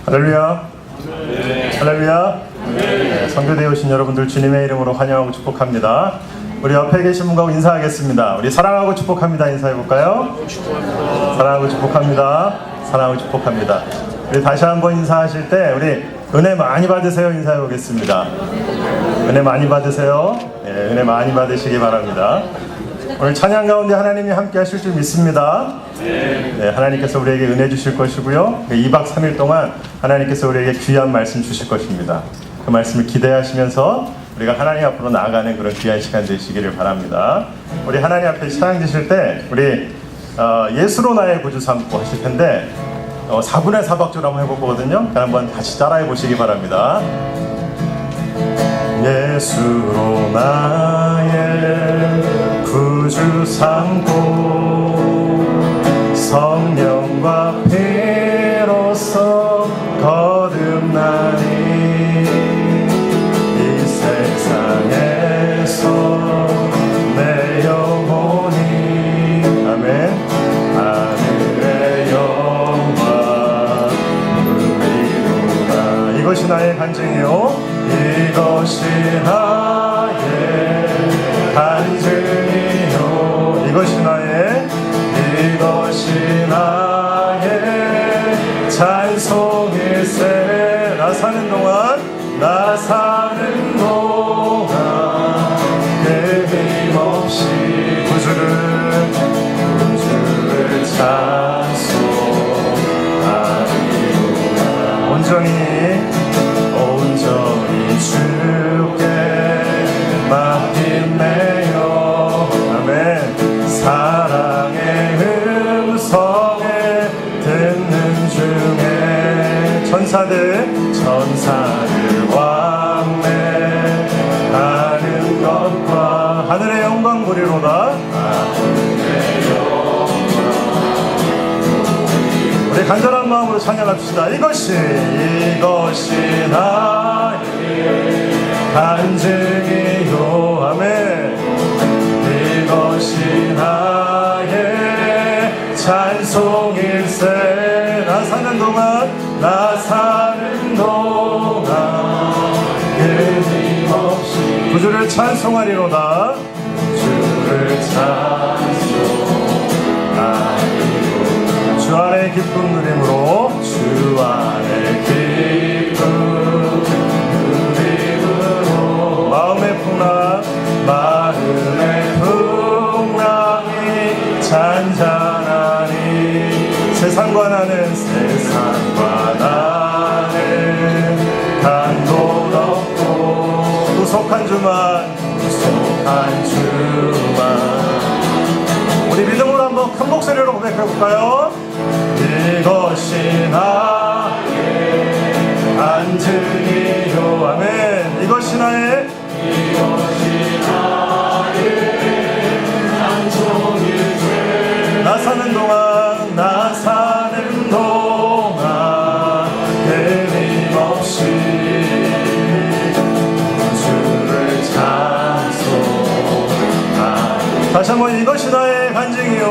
할렐루야. 할렐루야. 네, 선교대에 오신 여러분들 주님의 이름으로 환영하고 축복합니다. 우리 옆에 계신 분과 인사하겠습니다. 우리 사랑하고 축복합니다. 인사해볼까요? 사랑하고 축복합니다. 사랑하고 축복합니다. 우리 다시 한번 인사하실 때 우리 은혜 많이 받으세요. 인사해보겠습니다. 은혜 많이 받으세요. 네, 은혜 많이 받으시기 바랍니다. 오늘 찬양 가운데 하나님이 함께 하실 줄 믿습니다. 네, 하나님께서 우리에게 은혜 주실 것이고요. 2박 3일 동안 하나님께서 우리에게 귀한 말씀 주실 것입니다. 그 말씀을 기대하시면서 우리가 하나님 앞으로 나아가는 그런 귀한 시간 되시기를 바랍니다. 우리 하나님 앞에 찬양 드실 때 우리 예수로 나의 구주 삼고 하실 텐데 4분의 4박자로 한번 해볼 거거든요. 한번 같이 따라해 보시기 바랍니다. 예수로 나의 구주 삼고 성령과 피로써 거듭나니 이 세상에서 내 영혼이 아멘 하늘의 영광 누리도다. 이것이 나의 간증이요 이것이 나의 간증이요 이것이 나의 찬송일세. 나 사는 동안 끊임없이 구주를 찬송하리로다. 온전히 주께 맡기네요. 아멘. 사랑의 음성에 듣는 중에 천사들 왕래하는 것과 하늘의 영광 보리로다. 우리 간절한 마음으로 찬양합시다. 이것이 나의 간증이요. 아멘. 이것이 나의 찬송일세. 나 사는 동안 끊임없이 구주를 찬송하리로다. 주를 찬송하리로다. 주 안의 기쁨 누림으로 주 안의 기쁨 누림으로 마음의 풍랑이 잔잔하니 세상과 나는 간도 없고 구속한 주만 우리 믿음으로 한번 큰 목소리로 고백해볼까요? 이것이 나의 간증이요. 아멘. 이것이 나의 찬송일세. 나 사는 동안 끊임없이 주를 찬송하리. 다시 한번 이것이 나의 간증이요.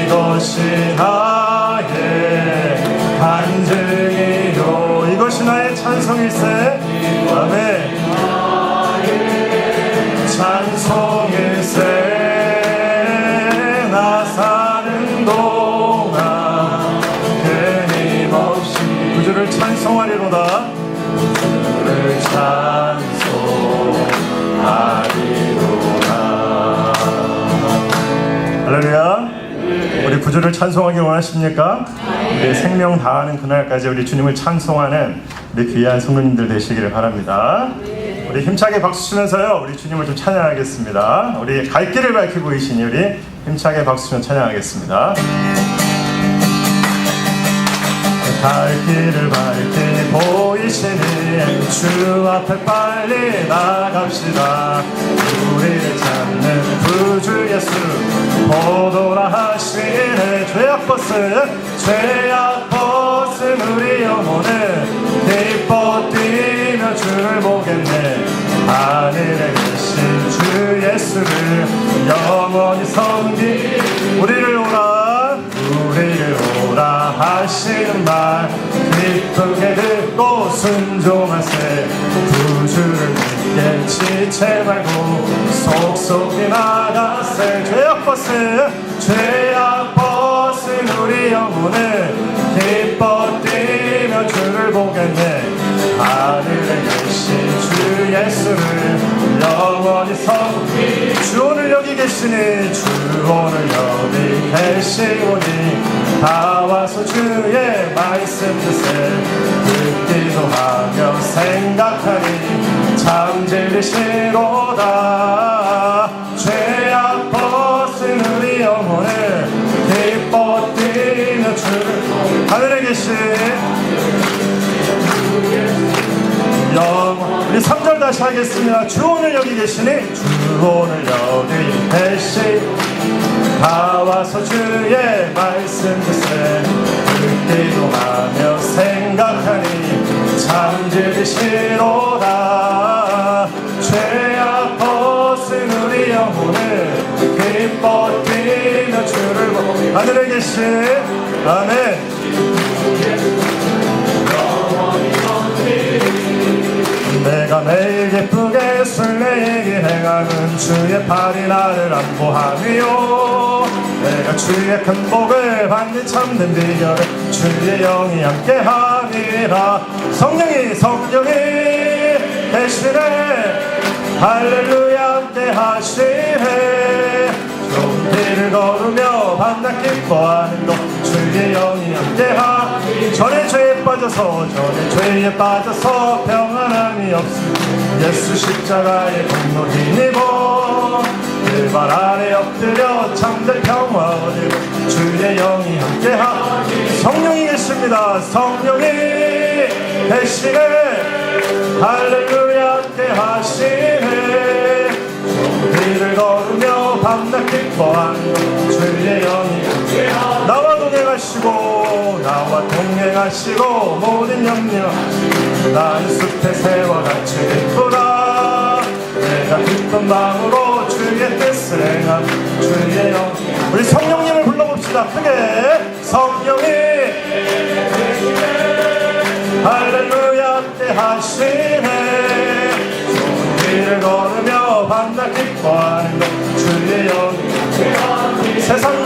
이것이 나의 간증이요. 이것이 나의 찬송일세. 아멘. 찬송일세. 나 사는 동안 끊임없이 구주를 찬송하리로다. 구주를 찬송하리로다. 할렐루야. 우리 구주를 찬송하기 원하십니까? 우리 생명 다하는 그날까지 우리 주님을 찬송하는 우리 귀한 성도님들 되시기를 바랍니다. 우리 힘차게 박수 치면서요 우리 주님을 좀 찬양하겠습니다. 우리 갈 길을 밝히고 계시니 우리 힘차게 박수 치면 찬양하겠습니다. 갈 길을 밝히 보이시니 주 앞에 빨리 나갑시다. 우리를 찾는 구주 예수 보도라 하시네. 죄악 벗은 우리 영혼은 기뻐 뛰며 주를 보겠네. 하늘에 계신 주 예수를 영원히 섬기 우리를 오라 하시는 말 기쁘게 듣고 순종하세. 구주를 믿게 지체 말고 속속히 나가세. 죄악 벗은 우리 영혼을 기뻐 뛰며 주를 보겠네. 하늘에 계신 주 예수를 영원히 주 오늘 여기 계시니 주 오늘 여기 계시오니 다 와서 주의 말씀 듣세. 듣기도 하며 생각하니 참 진리시로다. 죄악 벗은 우리 영혼을 기뻐 뛰며 주를 하늘에 계신 우리 3절 다시 하겠습니다. 주 오늘 여기 계시니 주 오늘 여기 계시 다 와서 주의 말씀 듣세. 듣기도 하며 생각하니 참 진리시로다. 죄악 벗은 우리 영혼을 기뻐 뛰며 주를 보고 하늘에 계신 아멘. 내가 매일 기쁘게 순례에게 행하는 주의 팔이 나를 안보하며 내가 주의 큰 복을 받는 참된 비결에 주의 영이 함께하니라. 성령이 계시네. 할렐루야 함께하시네. 좁은 길을 걸으며 밤낮 기뻐하는 것 주의 영이 함께하니 전에 죄에 빠져서 평안함이 없음 예수 십자가의 공로 힘입어 그 발 아래 엎드려 참된 평화 얻으려 주의 영이 함께하니 성령이 계십니다. 성령이 계시네. 할렐루야 함께하시네. 길을 걸으며 밤낮 기뻐하는 주의 영이 나와 동행하시고 모든 염려 난 숲의 새와 같이 기쁘다. 내가 기쁜 마음으로 주의 뜻을 행함 주의 영. 우리 성령님을 불러봅시다. 크게 성령이 할렐루야 함께하시네. 길을 걸으며 밤낮 기뻐하는 것 주의 영이 세상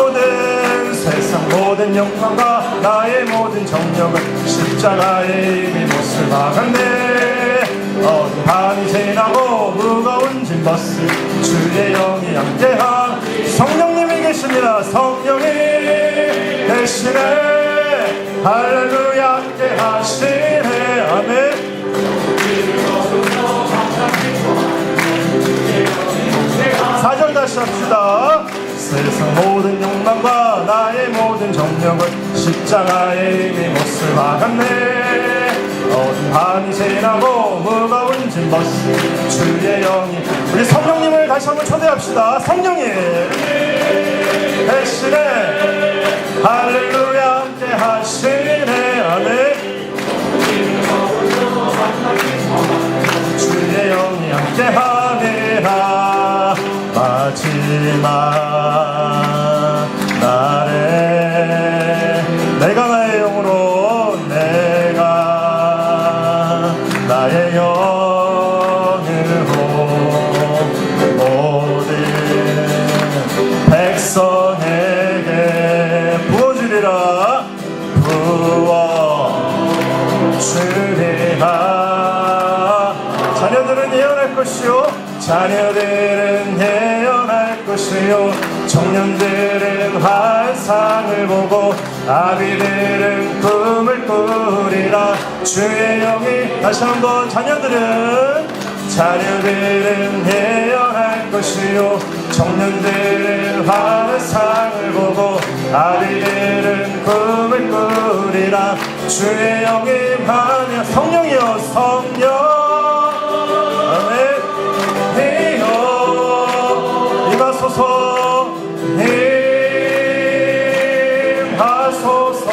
모든 영광과 나의 모든 정력은 십자가의 이미 못을 박았네. 어두운 밤이 지나고 무거운 짐 벗을 주의 영이 함께하 성령님이 계십니다. 성령이 계시네. 할렐루야 함께하시네. 아멘. 4절 다시 합시다. 세상 모든 욕망과 나의 모든 정력은 십자가의 이미 못을 박았네. 어두운 밤이 지나고 무거운 짐 벗은 주의 영이 우리 성령님을 다시 한번 초대합시다. 성령이 계시네. 할렐루야 함께 하시네. 아멘. 주의 영이 함께 하리라. 마지막 날에 내가 나의 영으로 내가 나의 영으로 모든 백성에게 부어주리라. 부어주리라. 자녀들은 예언할 것이요 자녀들은 예언할 것이요 청년들은 환상을 보고 아비들은 꿈을 꾸리라. 주의 영이 다시 한번 자녀들은 예언할 것이요 청년들은 환상을 보고 아비들은 꿈을 꾸리라. 주의 영이 임하며 성령이여 성령 아멘. 임하소서 임하소서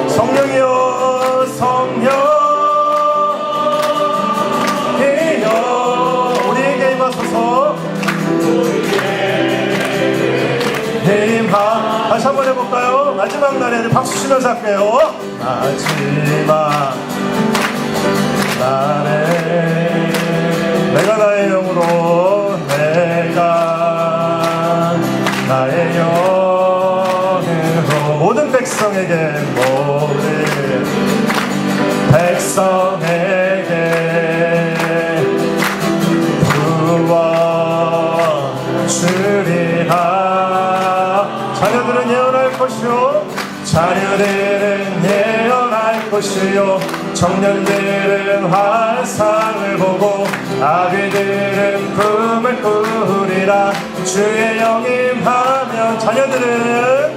성령이여 성령 우리에게 임하소서 다시 한번 해볼까요? 마지막 날에 박수 치면서 할게요. 마지막 날에 내가 나의 영으로 내가 나의 영으로 모든 백성에게 부어주리라. 자녀들은 예언할 것이요 자녀들은 예언할 것이요 청년들은 환상을 보고 아비들은 꿈을 꾸리라. 주의 영이 임하면 자녀들은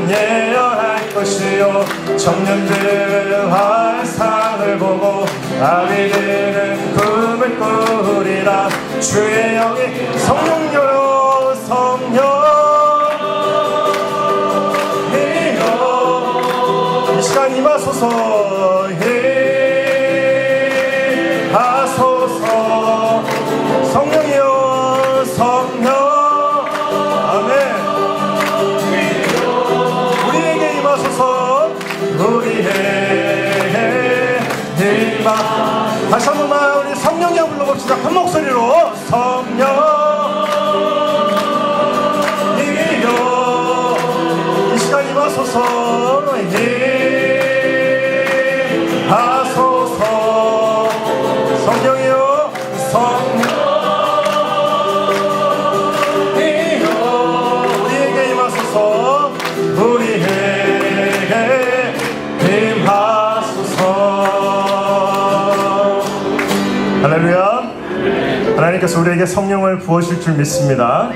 예언할 것이요 청년들은 환상을 보고 아비들은 꿈을 꾸리라. 주의 영이 성령이여 성령이여 이 시간 임하소서 임하소서 성령이여 성령 다시 한 번만 우리 성령이여 불러봅시다. 큰 목소리로 성령이여 이 시간 임하소서 임하소서 성령이여 성령이여 우리에게 임하소서 우리에게 임하소서. 할렐루야. 하나님께서 우리에게 성령을 부으실 줄 믿습니다.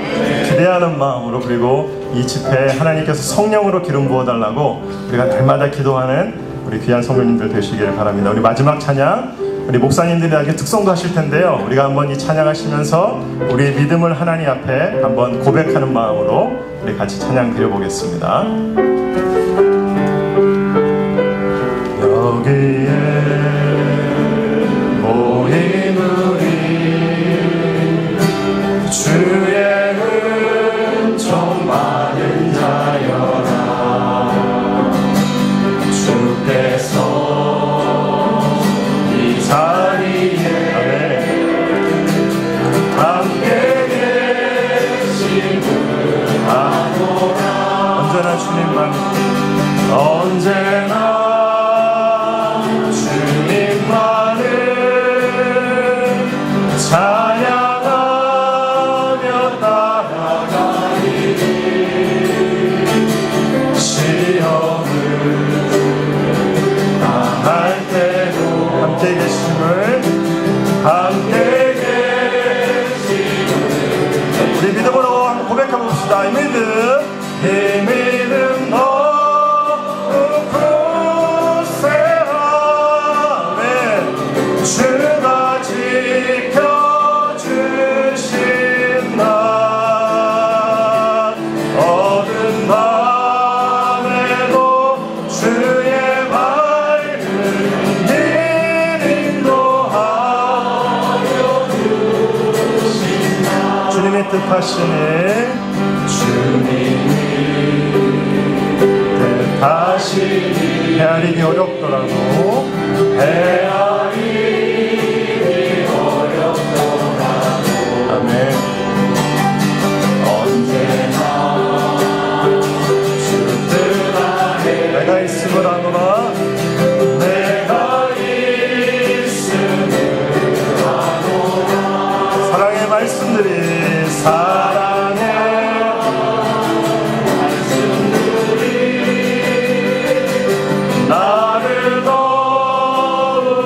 기대하는 마음으로 그리고 이 집회에 하나님께서 성령으로 기름 부어달라고 우리가 날마다 기도하는 우리 귀한 성도님들 되시길 바랍니다. 우리 마지막 찬양 우리 목사님들이 나에게 특성도 하실 텐데요. 우리가 한번 이 찬양하시면서 우리의 믿음을 하나님 앞에 한번 고백하는 마음으로 우리 같이 찬양 드려보겠습니다. 여기에 주의 은총 많은 자여라. 주께서 이 자리에 함께 계시는 아노라. 언제나 주님만 언제나 찬양하며 따라가리. 시험을 당할 때도 함께 계심을 우리 믿음으로 한번 고백해 봅시다. 이 믿음 너무 굳세하네. 주가 지켜주신 나 어두운 밤에도 주의 밝은 길 인도하여 주신 나 주님의 뜻하시니 헤아리기 어렵더라도 아멘. 언제나 주 뜻 안에 내가 있음을 아노라. 내가 있음을 아노라. 사랑의 말씀들이 나를 너무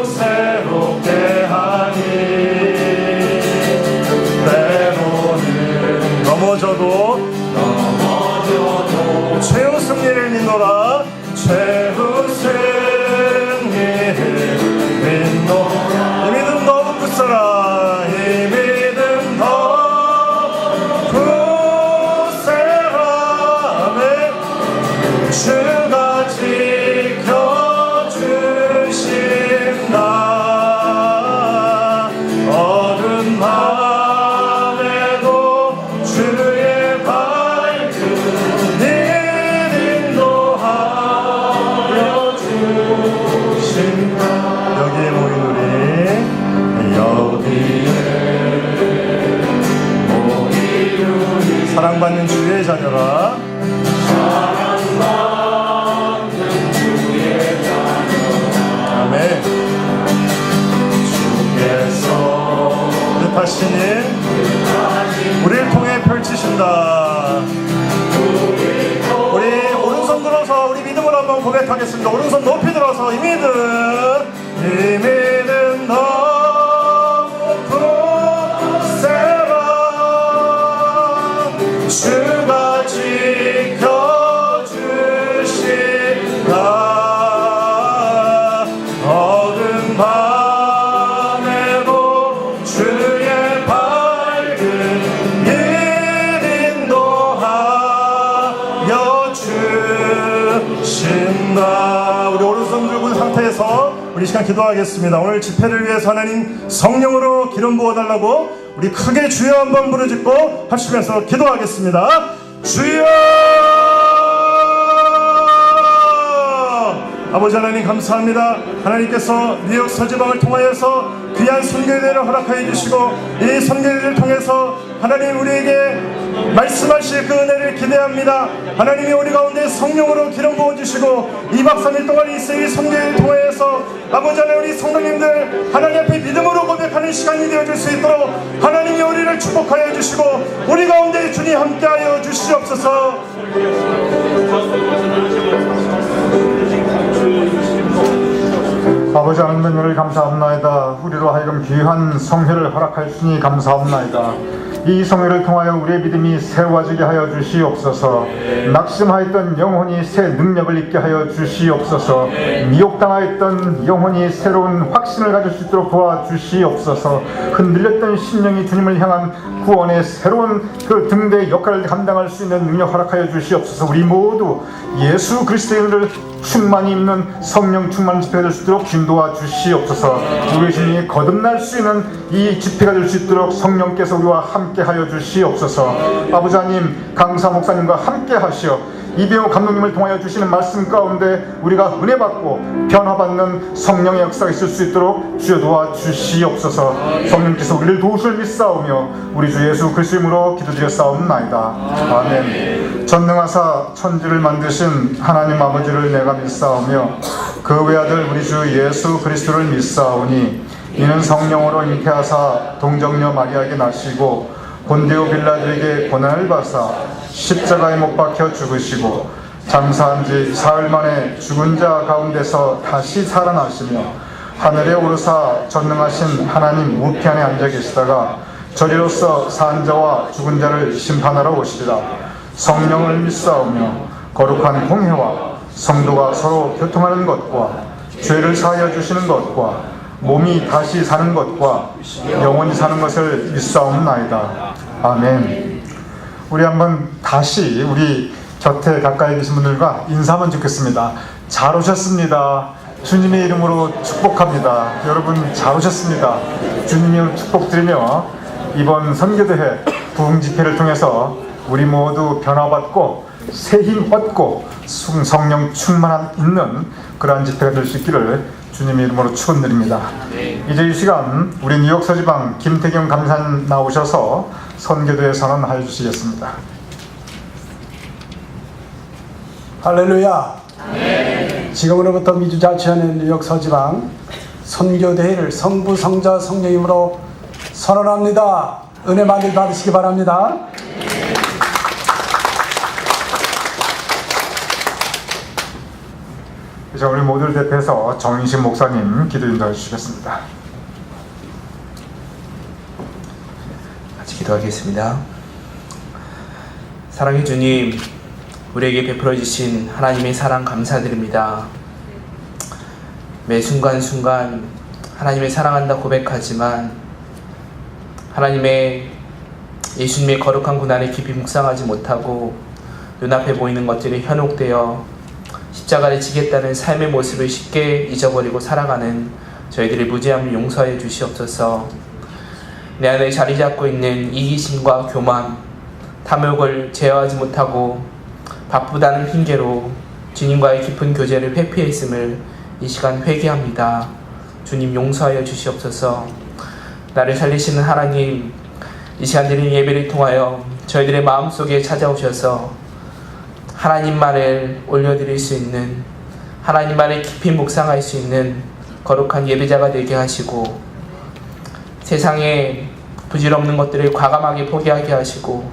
사랑받는 주의 자녀라. 아멘. 주께서 뜻하시니 우리를 통해 펼치신다. 우리 오른손 들어서 우리 믿음을 한번 고백하겠습니다. 오른손 높이 들어서 이 믿음 너무 세라. 주가 지켜주신다. 어두운 밤에도 주의 밝은 길 인도하여 주신다. 우리 오른손 들고 있는 상태에서 우리 시간 기도하겠습니다. 오늘 집회를 위해서 하나님 성령으로 기름 부어달라고 우리 크게 주여 한번 부르짖고 합치면서 기도하겠습니다. 주여! 아버지 하나님 감사합니다. 하나님께서 뉴욕 서지방을 통하여서 귀한 선교회를 허락하여 주시고 이 선교회를 통해서 하나님 우리에게 말씀하실 그 은혜를 기대합니다. 하나님이 우리 가운데 성령으로 기름 부어주시고 2박 3일 동안 이 선교회를 통하여서 아버지 하나님 우리 성도님들 하나님 앞에 믿음으로 고백하는 시간이 되어줄 수 있도록 하나님이 우리를 축복하여 주시고 우리 가운데 주님 함께하여 주시옵소서. 아버지 하나님 은혜를 감사합나이다. 우리로 하여금 귀한 성회를 허락하여 주시니 감사합나이다. 이 성회를 통하여 우리의 믿음이 새로워지게 하여 주시옵소서. 낙심하였던 영혼이 새 능력을 입게 하여 주시옵소서. 미혹당하였던 영혼이 새로운 확신을 가질 수 있도록 도와주시옵소서. 흔들렸던 심령이 주님을 향한 구원의 새로운 그 등대의 역할을 감당할 수 있는 능력 허락하여 주시옵소서. 우리 모두 예수 그리스도의 은혜를 충만히 입는 성령 충만 집회가 될 수 있도록 인도와 주시옵소서. 우리 주님이 거듭날 수 있는 이 집회가 될 수 있도록 성령께서 우리와 함께 하여 주시옵소서. 아버지 하나님 강사 목사님과 함께 하시어 이병호 감독님을 통하여 주시는 말씀 가운데 우리가 은혜 받고 변화받는 성령의 역사가 있을 수 있도록 주여 도와 주시옵소서. 성령께서 우리를 도우실 믿사오며 우리 주 예수 그리스도 이름으로 기도드렸사옵나이다. 아멘. 전능하사 천지를 만드신 하나님 아버지를 내가 믿사오며 그 외아들 우리 주 예수 그리스도를 믿사오니 이는 성령으로 잉태하사 동정녀 마리아에게 나시고 본디오 빌라도에게 고난을 받사 십자가에 못 박혀 죽으시고 장사한 지 사흘 만에 죽은 자 가운데서 다시 살아나시며 하늘에 오르사 전능하신 하나님 우편에 앉아 계시다가 저리로서 산 자와 죽은 자를 심판하러 오시리라. 성령을 믿사오며 거룩한 공회와 성도가 서로 교통하는 것과 죄를 사하여 주시는 것과 몸이 다시 사는 것과 영원히 사는 것을 믿사옵나이다. 아멘. 우리 한번 다시 우리 곁에 가까이 계신 분들과 인사하면 좋겠습니다. 잘 오셨습니다. 주님의 이름으로 축복합니다. 여러분 잘 오셨습니다. 주님의 축복드리며 이번 선교대회 부흥집회를 통해서 우리 모두 변화받고 새 힘 얻고 성령 충만한 있는 그러한 집회가 될 수 있기를 주님의 이름으로 축원드립니다. 이제 이 시간 우리 뉴욕 서지방 김태경 감사님 나오셔서 선교대회 선언하여 주시겠습니다. 할렐루야. 지금으로부터 미주자치하는 뉴욕 서지방 선교대회를 성부 성자 성령님으로 선언합니다. 은혜 많이 받으시기 바랍니다. 자, 우리 모두를 대표해서 정인식 목사님 기도 인도해 주시겠습니다. 같이 기도하겠습니다. 사랑의 주님, 우리에게 베풀어 주신 하나님의 사랑 감사드립니다. 매 순간순간 하나님의 사랑한다 고백하지만 하나님의 예수님의 거룩한 고난을 깊이 묵상하지 못하고 눈앞에 보이는 것들이 현혹되어 십자가를 지겠다는 삶의 모습을 쉽게 잊어버리고 살아가는 저희들의 무지함을 용서해 주시옵소서. 내 안에 자리 잡고 있는 이기심과 교만, 탐욕을 제어하지 못하고 바쁘다는 핑계로 주님과의 깊은 교제를 회피했음을 이 시간 회개합니다. 주님 용서하여 주시옵소서. 나를 살리시는 하나님, 이 시간 드린 예배를 통하여 저희들의 마음속에 찾아오셔서 하나님 말을 올려드릴 수 있는, 하나님 말을 깊이 묵상할 수 있는 거룩한 예배자가 되게 하시고, 세상에 부질없는 것들을 과감하게 포기하게 하시고,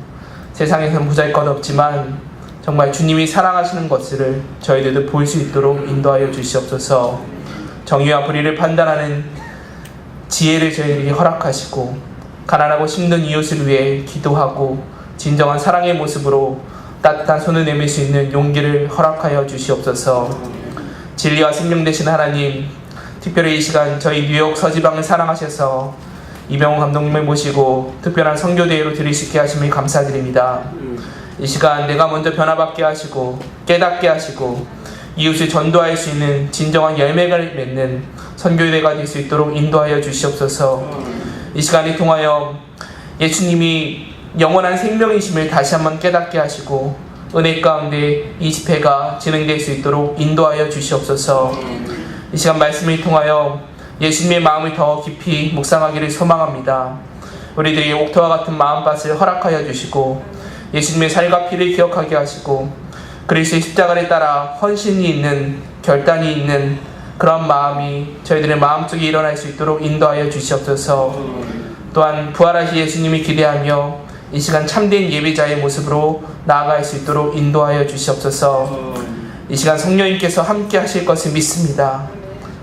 세상에서는 보잘것없지만 정말 주님이 사랑하시는 것을 저희들도 볼 수 있도록 인도하여 주시옵소서. 정의와 불의를 판단하는 지혜를 저희에게 허락하시고, 가난하고 힘든 이웃을 위해 기도하고 진정한 사랑의 모습으로 따뜻한 손을 내밀 수 있는 용기를 허락하여 주시옵소서. 진리와 생명 되신 하나님, 특별히 이 시간 저희 뉴욕 서지방을 사랑하셔서 이병호 감독님을 모시고 특별한 선교대회로 드릴 수 있게 하심을 감사드립니다. 이 시간 내가 먼저 변화받게 하시고 깨닫게 하시고 이웃을 전도할 수 있는 진정한 열매를 맺는 선교대회가 될 수 있도록 인도하여 주시옵소서. 이 시간을 통하여 예수님이 영원한 생명이심을 다시 한번 깨닫게 하시고 은혜 가운데 이 집회가 진행될 수 있도록 인도하여 주시옵소서. 이 시간 말씀을 통하여 예수님의 마음을 더 깊이 묵상하기를 소망합니다. 우리들이 옥토와 같은 마음밭을 허락하여 주시고 예수님의 살과 피를 기억하게 하시고 그리스도의 십자가를 따라 헌신이 있는, 결단이 있는 그런 마음이 저희들의 마음속에 일어날 수 있도록 인도하여 주시옵소서. 또한 부활하신 예수님을 기대하며 이 시간 참된 예배자의 모습으로 나아갈 수 있도록 인도하여 주시옵소서. 이 시간 성령님께서 함께 하실 것을 믿습니다.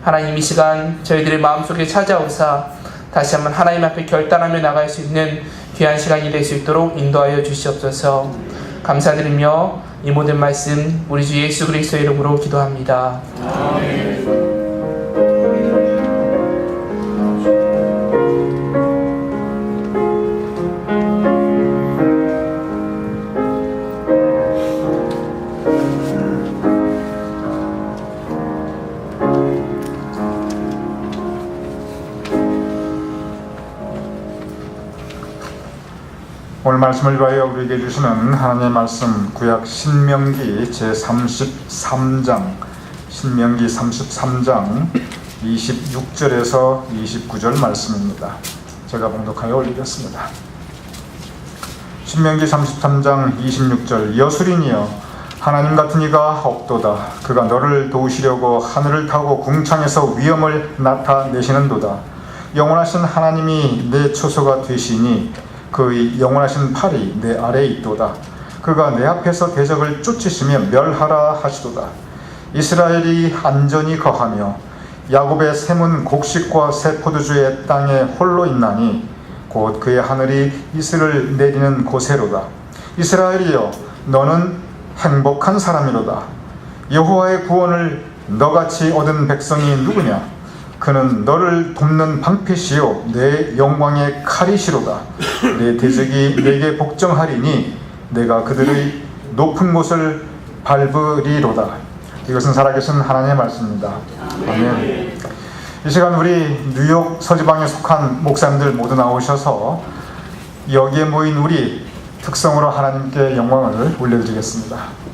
하나님, 이 시간 저희들의 마음속에 찾아오사 다시 한번 하나님 앞에 결단하며 나갈 수 있는 귀한 시간이 될 수 있도록 인도하여 주시옵소서. 감사드리며 이 모든 말씀 우리 주 예수 그리스도의 이름으로 기도합니다. 아멘. 오늘 말씀을 위하여 우리에게 주시는 하나님의 말씀, 구약 신명기 제33장, 신명기 33장 26절에서 29절 말씀입니다. 제가 봉독하여 올리겠습니다. 신명기 33장 26절. 여수린이여, 하나님 같은 이가 없도다. 그가 너를 도우시려고 하늘을 타고 궁창에서 위엄을 나타내시는도다. 영원하신 하나님이 내 초소가 되시니 그의 영원하신 팔이 내 아래에 있도다. 그가 내 앞에서 대적을 쫓으시며 멸하라 하시도다. 이스라엘이 안전히 거하며 야곱의 샘은 곡식과 새 포도주의 땅에 홀로 있나니 곧 그의 하늘이 이슬을 내리는 곳에로다. 이스라엘이여, 너는 행복한 사람이로다. 여호와의 구원을 너같이 얻은 백성이 누구냐? 그는 너를 돕는 방패시요 내 영광의 칼이시로다. 내 대적이 내게 복종하리니 내가 그들의 높은 곳을 밟으리로다. 이것은 살아계신 하나님의 말씀입니다. 아멘. 이 시간 우리 뉴욕 서지방에 속한 목사님들 모두 나오셔서 여기에 모인 우리 특성으로 하나님께 영광을 올려드리겠습니다.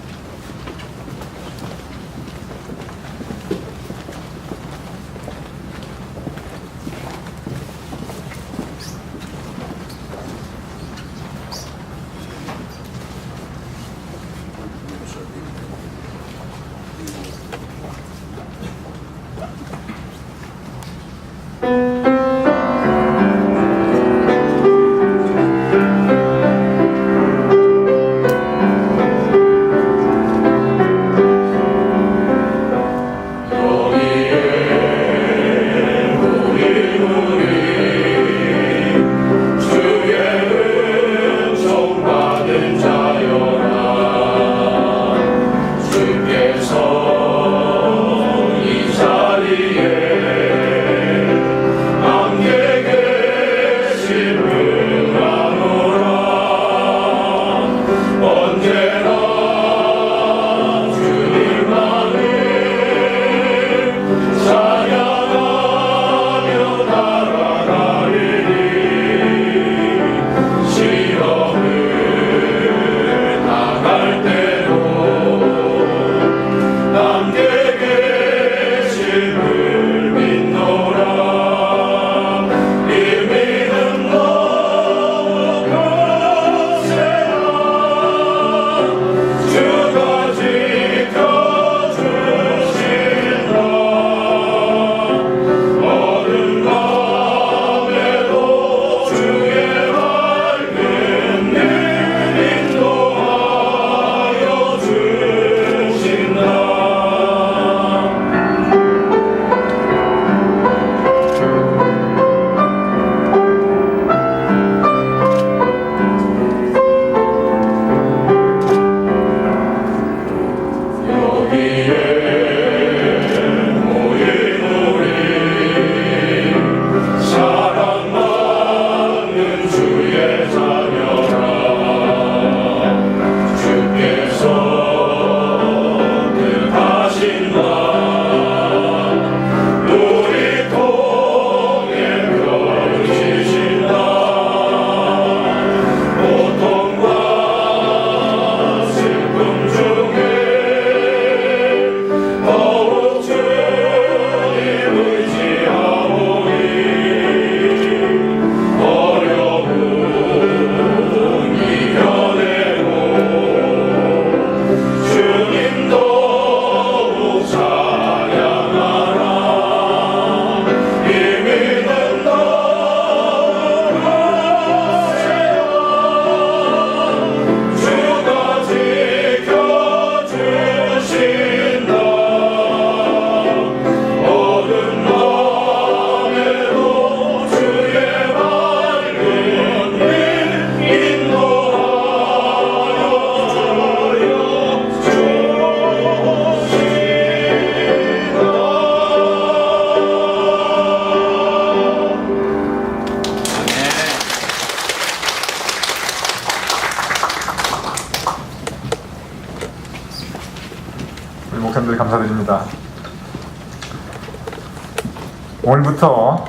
오늘부터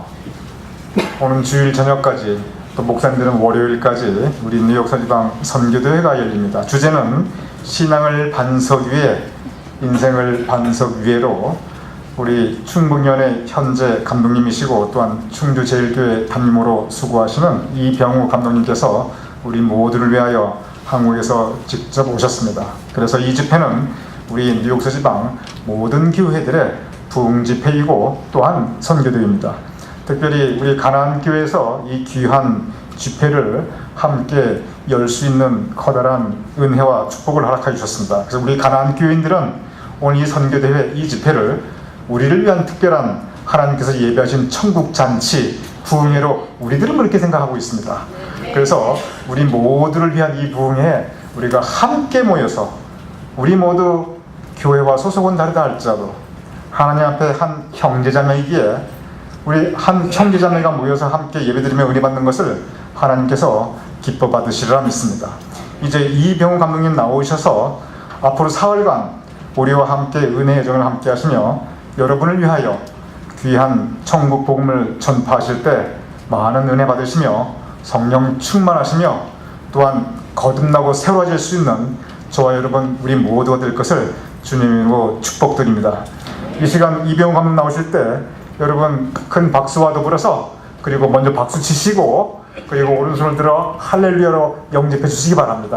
오는 주일 저녁까지 또 목사님들은 월요일까지 우리 뉴욕 서지방 선교대회가 열립니다. 주제는 신앙을 반석 위에 인생을 반석 위에로 우리 충북연의 현재 감독님이시고 또한 충주제일교회 담임으로 수고하시는 이병우 감독님께서 우리 모두를 위하여 한국에서 직접 오셨습니다. 그래서 이 집회는 우리 뉴욕 서지방 모든 교회들의 부흥 집회이고 또한 선교대회입니다. 특별히 우리 가나안 교회에서 이 귀한 집회를 함께 열 수 있는 커다란 은혜와 축복을 허락해 주셨습니다. 그래서 우리 가나안 교인들은 오늘 이 선교대회 이 집회를 우리를 위한 특별한 하나님께서 예비하신 천국 잔치 부흥회로 우리들은 그렇게 생각하고 있습니다. 그래서 우리 모두를 위한 이 부흥회에 우리가 함께 모여서 우리 모두 교회와 소속은 다르다 할지라도 하나님 앞에 한 형제자매이기에 우리 한 형제자매가 모여서 함께 예배드리며 은혜 받는 것을 하나님께서 기뻐 받으시리라 믿습니다. 이제 이병우 감독님 나오셔서 앞으로 사흘간 우리와 함께 은혜의 여정을 함께 하시며 여러분을 위하여 귀한 천국 복음을 전파하실 때 많은 은혜 받으시며 성령 충만하시며 또한 거듭나고 새로워질 수 있는 저와 여러분 우리 모두가 될 것을 주님으로 축복드립니다. 이 시간 이병우 감독 나오실 때 여러분 큰 박수와 더불어서 그리고 먼저 박수 치시고 그리고 오른손을 들어 할렐루야로 영접해 주시기 바랍니다.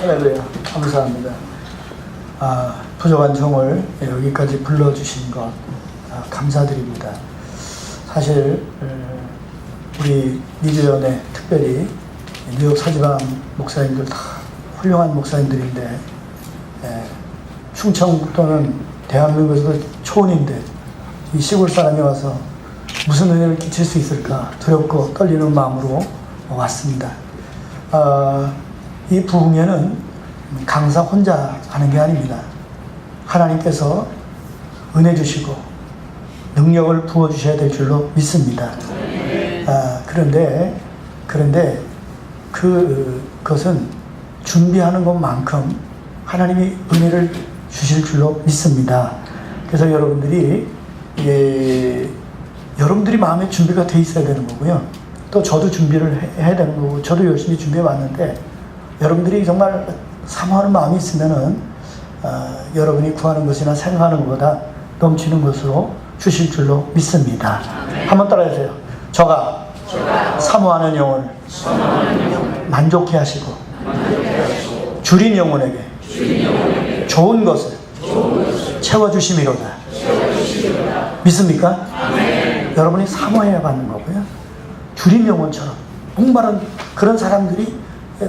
할렐루야. 감사합니다. 부족한 종을 여기까지 불러주신 것 감사드립니다. 사실 우리 미주연에 특별히 뉴욕 서지방 목사님들 다 훌륭한 목사님들인데 충청도는 대한민국에서도 초원인데 이 시골 사람이 와서 무슨 은혜를 끼칠 수 있을까 두렵고 떨리는 마음으로 왔습니다. 이 부흥회는 강사 혼자 하는 게 아닙니다. 하나님께서 은혜 주시고 능력을 부어주셔야 될 줄로 믿습니다. 그런데 그것은 준비하는 것만큼 하나님이 은혜를 주실 줄로 믿습니다. 그래서 여러분들이 마음에 준비가 돼 있어야 되는 거고요. 또 저도 준비를 해야 되는 거고, 저도 열심히 준비해 왔는데 여러분들이 정말 사모하는 마음이 있으면은 여러분이 구하는 것이나 생각하는 것보다 넘치는 것으로 주실 줄로 믿습니다. 한번 따라해주세요. 저가 사모하는 영혼을 만족해 하시고 줄인 영혼에게 좋은 것을 채워주심이로다. 믿습니까? 여러분이 사모해야 받는 거고요. 줄인 영혼처럼 목마른 그런 사람들이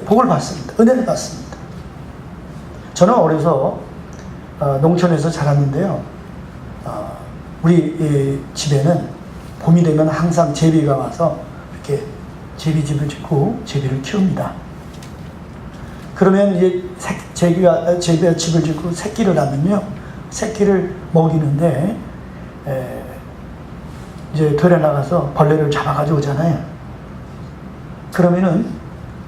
복을 받습니다. 은혜를 받습니다. 저는 어려서 농촌에서 자랐는데요. 우리 집에는 봄이 되면 항상 제비가 와서 이렇게 제비집을 짓고 제비를 키웁니다. 그러면 이제 제비가 집을 짓고 새끼를 낳으면요, 새끼를 먹이는데 이제 들에 나가서 벌레를 잡아가지고 오잖아요. 그러면은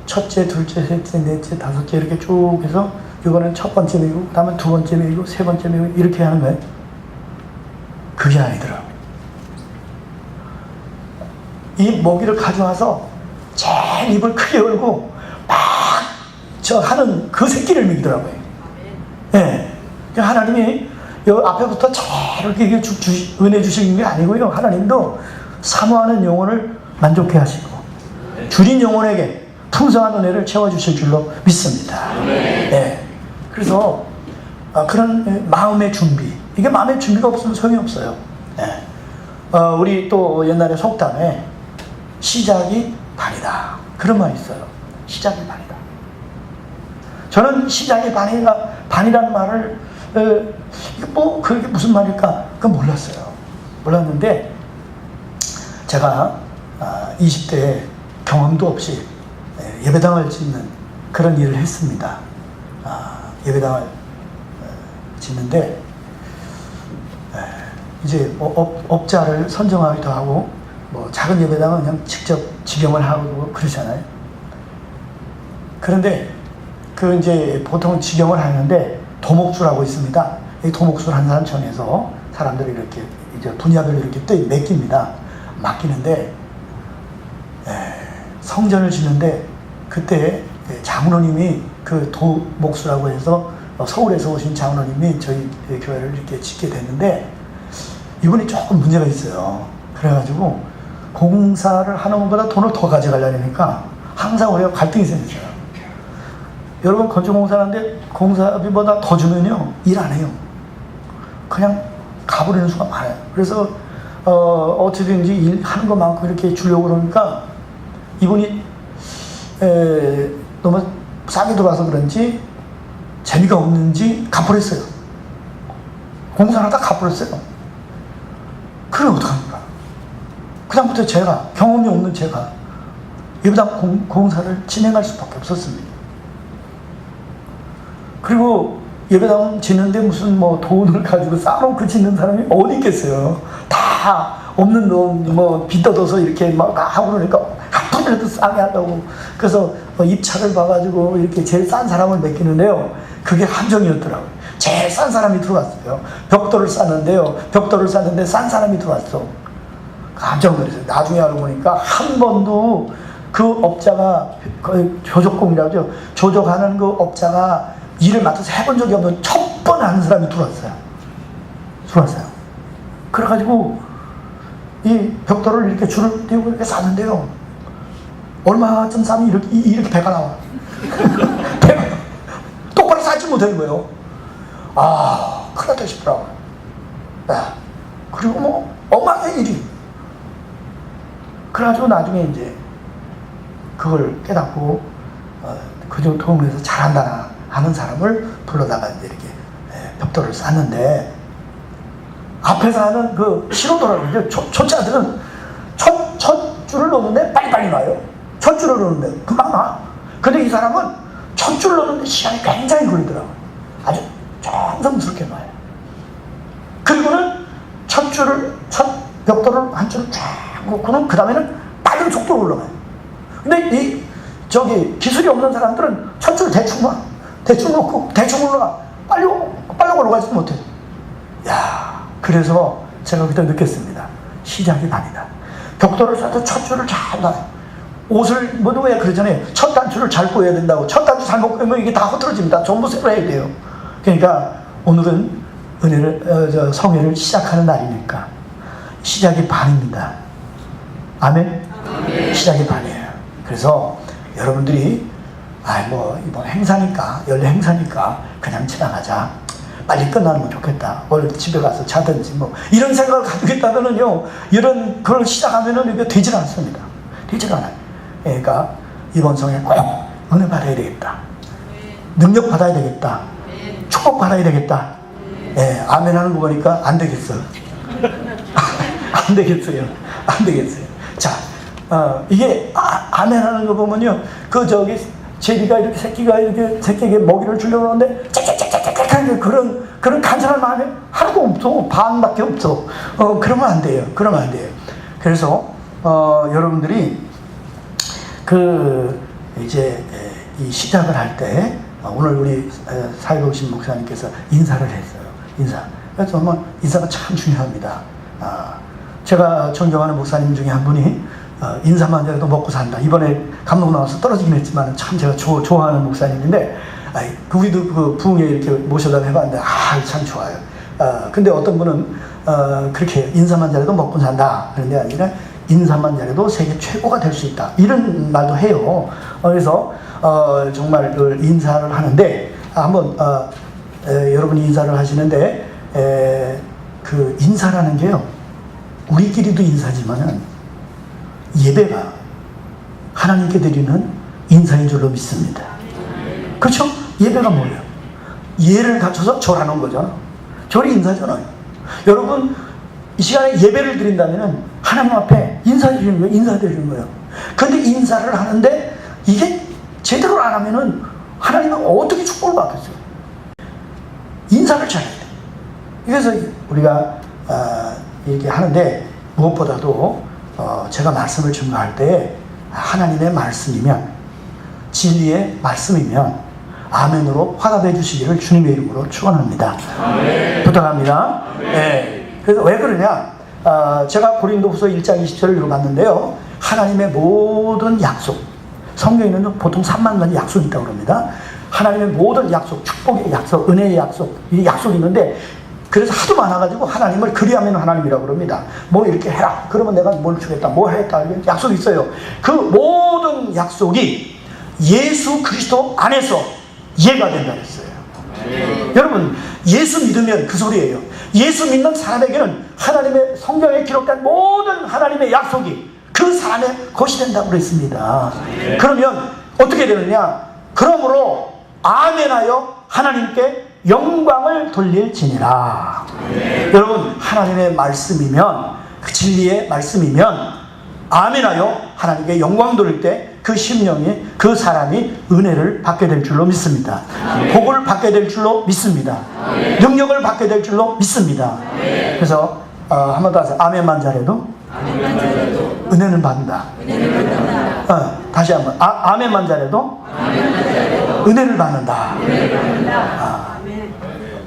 첫째, 둘째, 셋째, 넷째, 다섯째 이렇게 쭉 해서 이거는 첫 번째 매고, 그다음에 두 번째 매고, 세 번째 매고 이렇게 하는 거예요. 그게 아니더라고요. 이 먹이를 가져와서 제일 입을 크게 열고 막 하는 그 새끼를 먹이더라고요. 예. 하나님이 여기 앞에부터 저렇게 은혜 주시는 게 아니고요. 하나님도 사모하는 영혼을 만족해 하시고 줄인 영혼에게 풍성한 은혜를 채워주실 줄로 믿습니다. 예. 그래서 그런 마음의 준비, 이게 마음의 준비가 없으면 소용이 없어요. 예. 우리 또 옛날에 속담에 시작이 반이다, 그런 말이 있어요. 시작이 반이다. 저는 시작이 반이라는 말을 그게 무슨 말일까? 그건 몰랐어요. 몰랐는데 제가 20대에 경험도 없이 예배당을 짓는 그런 일을 했습니다. 예배당을 짓는데 이제 업자를 선정하기도 하고 작은 예배당은 그냥 직접 지경을 하고 그러잖아요. 그런데 이제 보통 지경을 하는데 도목수라고 있습니다. 이 도목수를 한산청에서 사람들이 이렇게 이제 분야별로 이렇게 또 맡기는데 성전을 짓는데 그때 장로님이 그 도목수라고 해서 서울에서 오신 장로님이 저희 교회를 이렇게 짓게 됐는데 이분이 조금 문제가 있어요. 그래가지고 공사를 하는 것보다 돈을 더 가져가려니까 항상 우리가 갈등이 생겼어요. 여러분 건축공사하는데 공사비보다 더 주면요 일 안 해요. 그냥 가버리는 수가 많아요. 그래서 어떻게든지 일하는 것만큼 이렇게 주려고 그러니까 이분이 너무 싸게 들어와서 그런지 재미가 없는지 갚아버렸어요. 공사를 하다 갚아버렸어요. 그럼 어떡합니까? 그다음부터 제가 경험이 없는 제가 예배당 공사를 진행할 수밖에 없었습니다. 그리고 예배당 짓는데 무슨 뭐 돈을 가지고 쌓아놓고 짓는 사람이 어디 있겠어요. 다 없는 돈 뭐 빚 뜯어서 이렇게 막 하고 그러니까 한 푼이라도 싸게 하려고 그래서 입찰을 봐가지고 이렇게 제일 싼 사람을 맡기는데요. 그게 함정이었더라고요. 제일 싼 사람이 들어왔어요. 벽돌을 쌌는데 싼 사람이 들어왔어. 깜짝 놀랐어요. 나중에 알고 보니까 한 번도 그 업자가 조적공이라고 하죠. 조적하는 그 업자가 일을 맡아서 해본 적이 없는 첫 번 하는 사람이 들어왔어요. 그래가지고 이 벽돌을 이렇게 줄을 띄우고 이렇게 쌌는데요. 얼마쯤 싸면 이렇게 배가 나와. 배가 똑바로 쌓지 못하는 거예요. 아, 큰일 났다 싶더라고요. 그리고 뭐 엉망의 일이. 그래가지고 나중에 이제 그걸 깨닫고 그 정도 동네에서 잘한다 하는 사람을 불러다가 이제 이렇게 벽돌을 쌌는데 앞에서 하는 그 신호도라고 초짜들은 첫 줄을 놓는데 빨리빨리 놔요. 첫 줄을 놓는데 금방 놔. 근데 이 사람은 첫 줄을 놓는데 시간이 굉장히 걸리더라고요. 아주 정성스럽게 놔요. 그리고는 첫 벽돌을 한 줄을 쫙 놓고는 그 다음에는 빠른 속도로 올라가요. 근데 기술이 없는 사람들은 첫 줄을 대충 놓고 대충 올라가. 빨리 올라가지도 못해요. 그래서 제가 그때 느꼈습니다. 시작이 반이다. 벽돌을 쏴도 첫 줄을 잘 놔요. 옷을 모두 왜 그러잖아요. 첫 단추를 잘 꼬여야 된다고. 첫 단추 잘못 꼬면 이게 다 흐트러집니다. 전부 새로 해야 돼요. 그러니까 오늘은 성회를 시작하는 날이니까 시작이 반입니다. 아멘? 시작이 반이에요. 그래서 여러분들이 이번 행사니까 연례 행사니까 그냥 지나가자. 빨리 끝나면 좋겠다. 오늘 집에 가서 자든지 뭐 이런 생각을 가지고 있다면은요, 이런 걸 시작하면은 이게 되질 않습니다. 되질 않아요. 그러니까 이번 성에 꼭 은혜 받아야 되겠다. 능력 받아야 되겠다. 축복 받아야 되겠다. 아멘 하는 거 보니까 안 되겠어. 안 되겠어요. 자, 이게 아멘 하는 거 보면요, 제비가 이렇게 새끼에게 먹이를 주려고 하는데 짝짝짝짝짝 그런 간절한 마음이 하나도 없어. 반밖에 없어. 그러면 안 돼요. 그래서 여러분들이 이제 이 시작을 할 때 오늘 우리 사회복신 목사님께서 인사를 했어요. 그래서 인사가 참 중요합니다. 제가 존경하는 목사님 중에 한 분이 인사만 해도 먹고 산다. 이번에 감독 나와서 떨어지긴 했지만 참 제가 좋아하는 목사님인데, 우리도 그 부흥회 이렇게 모셔다 해봤는데 참 좋아요. 근데 어떤 분은 그렇게 인사만 잘해도 먹고 산다 그런 게 아니라 인사만 잘해도 세계 최고가 될 수 있다 이런 말도 해요. 그래서 정말 그 인사를 하는데 한번 여러분이 인사를 하시는데 그 인사라는 게요, 우리끼리도 인사지만은 예배가 하나님께 드리는 인사인 줄로 믿습니다. 그렇죠? 예배가 뭐예요? 예를 갖춰서 절하는 거잖아. 절이 인사잖아요. 여러분, 이 시간에 예배를 드린다면 하나님 앞에 인사드리는 거예요. 근데 인사를 하는데 이게 제대로 안 하면은 하나님은 어떻게 축복을 받겠어요? 인사를 잘해야 돼. 그래서 우리가 이렇게 하는데 무엇보다도 제가 말씀을 증거할 때 하나님의 말씀이면, 진리의 말씀이면 아멘으로 화답해 주시기를 주님의 이름으로 축원합니다. 부탁합니다. 네. 그래서 왜 그러냐? 제가 고린도후서 1장 20절을 읽어봤는데요. 하나님의 모든 약속, 성경에는 보통 3만 가지 약속이 있다고 합니다. 하나님의 모든 약속, 축복의 약속, 은혜의 약속, 이 약속이 있는데, 그래서 하도 많아가지고 하나님을 그리하면 하나님이라고 그럽니다. 뭐 이렇게 해라. 그러면 내가 뭘 주겠다. 뭐 하겠다. 약속이 있어요. 그 모든 약속이 예수 그리스도 안에서 이해가 된다 그랬어요. 여러분, 예수 믿으면 그 소리예요. 예수 믿는 사람에게는 하나님의 성경에 기록된 모든 하나님의 약속이 그 사람의 것이 된다고 그랬습니다. 그러면 어떻게 되느냐? 그러므로 아멘하여 하나님께 영광을 돌릴지니라. 여러분, 하나님의 말씀이면, 그 진리의 말씀이면 아멘하여 하나님께 영광 돌릴 때 그 심령이, 그 사람이 은혜를 받게 될 줄로 믿습니다. 복을 받게 될 줄로 믿습니다. 능력을 받게 될 줄로 믿습니다. 그래서 한 번 더 하세요. 아멘만 잘해도 은혜는 받는다. 다시 한번. 아멘만 잘해도 은혜를 받는다.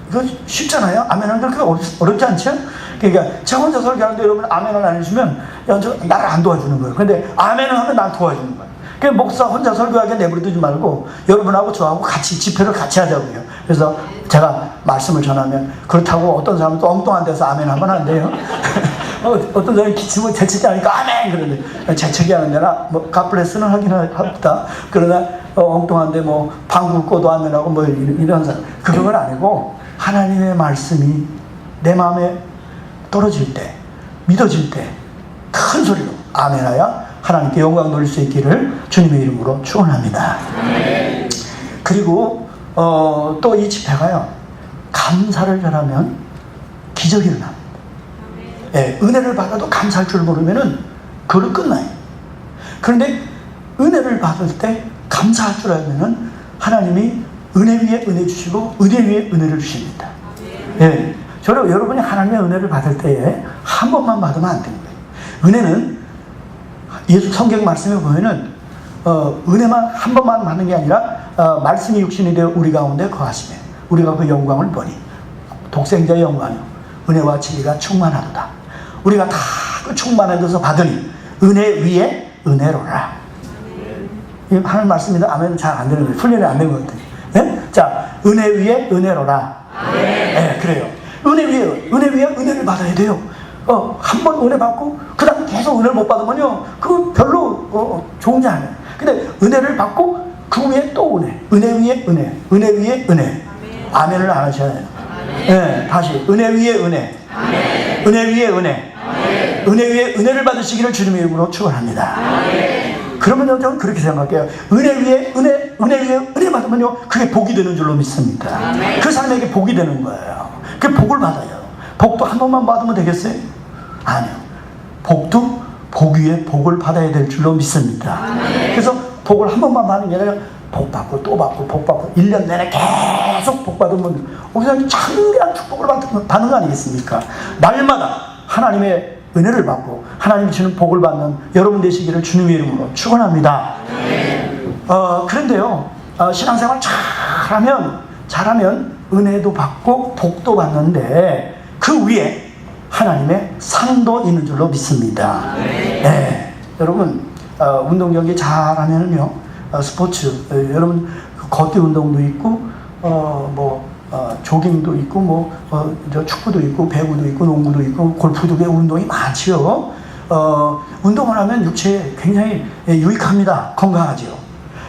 이거 쉽잖아요. 아멘하는 게 그렇게 어렵지 않죠? 그러니까 제가 혼자 설교하는데 여러분 아멘을 안 해주면 나를 안 도와주는 거예요. 근데 아멘을 하면 난 도와주는 거예요. 그러니까 목사 혼자 설교하게 내버려두지 말고 여러분하고 저하고 같이 집회를 같이 하자고요. 그래서 제가 말씀을 전하면, 그렇다고 어떤 사람은 또 엉뚱한 데서 아멘 하면 안 돼요. 어떤 사람이 기침을 재채기 하니까 아멘 그러는데, 재채기 하는 데나 뭐 갓블레스는 하긴 합니다. 그러나 엉뚱한데 뭐 방구 꿔도 아멘하고 뭐 이런 사람, 그런 건 아니고 하나님의 말씀이 내 마음에 떨어질 때, 믿어질 때 큰 소리로 아멘하여 하나님께 영광 돌릴 수 있기를 주님의 이름으로 축원합니다. 그리고 또 이 집회가요, 감사를 잘하면 기적이 일어납니다. 예, 은혜를 받아도 감사할 줄 모르면은 그걸로 끝나요. 그런데 은혜를 받을 때 감사할 줄 알면은 하나님이 은혜 위에 은혜 주시고 은혜 위에 은혜를 주십니다. 예, 여러분이 하나님의 은혜를 받을 때에 한 번만 받으면 안 되는 거예요. 은혜는 예수 성경 말씀에 보면은 은혜만 한 번만 받는 게 아니라 말씀이 육신이 되어 우리 가운데 거하시면 우리가 그 영광을 보니 독생자의 영광이요 은혜와 진리가 충만하도다. 우리가 다 그 충만한 것을 받으니 은혜 위에 은혜로라. 하는 말씀인데 아멘 잘 안 되는 거예요. 훈련이 안 된 것 같아요. 네? 자, 은혜 위에 은혜로라. 네, 그래요. 은혜 위에 은혜를 받아야 돼요. 한 번 은혜 받고 그 다음 계속 은혜를 못 받으면요, 그거 별로 좋은 게 아니에요. 근데 은혜를 받고 그 위에 또 은혜 위에 은혜 위에 은혜. 아멘을 안 하셔야 해요. 네, 다시 은혜 위에 은혜, 은혜 위에 은혜, 은혜 위에 은혜를 받으시기를 주님의 이름으로 축원합니다. 그러면요, 저는 그렇게 생각해요. 은혜 위에 은혜 받으면요, 그게 복이 되는 줄로 믿습니다. 그 사람에게 복이 되는 거예요. 그 복을 받아요. 복도 한 번만 받으면 되겠어요? 아니요. 복도 복 위에 복을 받아야 될 줄로 믿습니다. 그래서 복을 한 번만 받는 게 아니라 복 받고 또 받고 복 받고 1년 내내 계속 복 받으면 그냥 장대한 축복을 받는 거 아니겠습니까? 날마다 하나님의 은혜를 받고 하나님이 주는 복을 받는 여러분 되시기를 주님의 이름으로 축원합니다. 그런데요, 신앙생활 잘하면 은혜도 받고 복도 받는데 그 위에 하나님의 상도 있는 줄로 믿습니다. 네. 여러분, 운동 경기 잘하면요, 스포츠, 여러분 걷기 운동도 있고 조깅도 있고 축구도 있고 배구도 있고 농구도 있고 골프도 있고 운동이 많지요. 운동을 하면 육체에 굉장히 유익합니다. 건강하지요.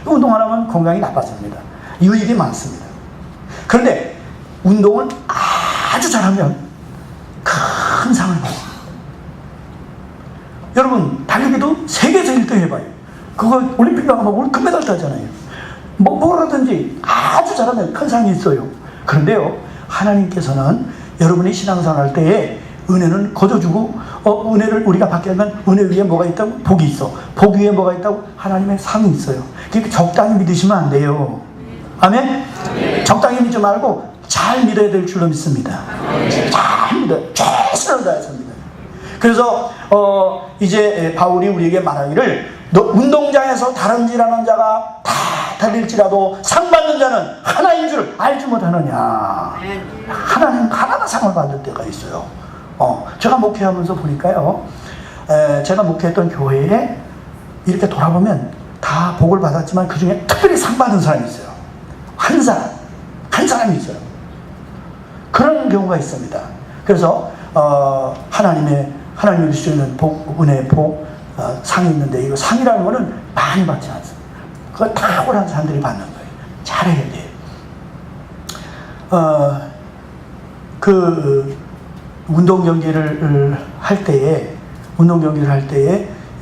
운동을 하면 건강이 나빠집니다. 유익이 많습니다. 그런데 운동을 아주 잘하면 큰 상을 받아요. 여러분, 달리기도 세계에서 1등 해봐요. 그거 올림픽 나가면 금메달 따잖아요. 뭐라든지 아주 잘하면 큰 상이 있어요. 그런데요, 하나님께서는 여러분이 신앙생활 할 때에 은혜는 거둬주고 은혜를 우리가 받게 하면 은혜 위에 뭐가 있다고? 복이 있어. 복 위에 뭐가 있다고? 하나님의 상이 있어요. 그러니까 적당히 믿으시면 안 돼요. 아멘? 적당히 믿지 말고 잘 믿어야 될 줄로 믿습니다. 잘 믿어요. 최선을 다해서 믿어요. 그래서 이제 바울이 우리에게 말하기를, 너 운동장에서 다름질하는 자가 다 받을지라도 상 받는 자는 하나인 줄 알지 못하느냐. 하나님 하나가 상을 받을 때가 있어요. 제가 목회하면서 보니까요, 제가 목회했던 교회에 이렇게 돌아보면 다 복을 받았지만 그 중에 특별히 상 받은 사람이 있어요. 한 사람이 있어요. 그런 경우가 있습니다. 그래서 하나님이 주시는 복, 은혜, 복, 상이 있는데 이거 상이라는 거는 많이 받지 않습니다. 그거 탁월한 사람들이 받는 거예요. 잘해야 돼요. 그 운동 경기를 할 때에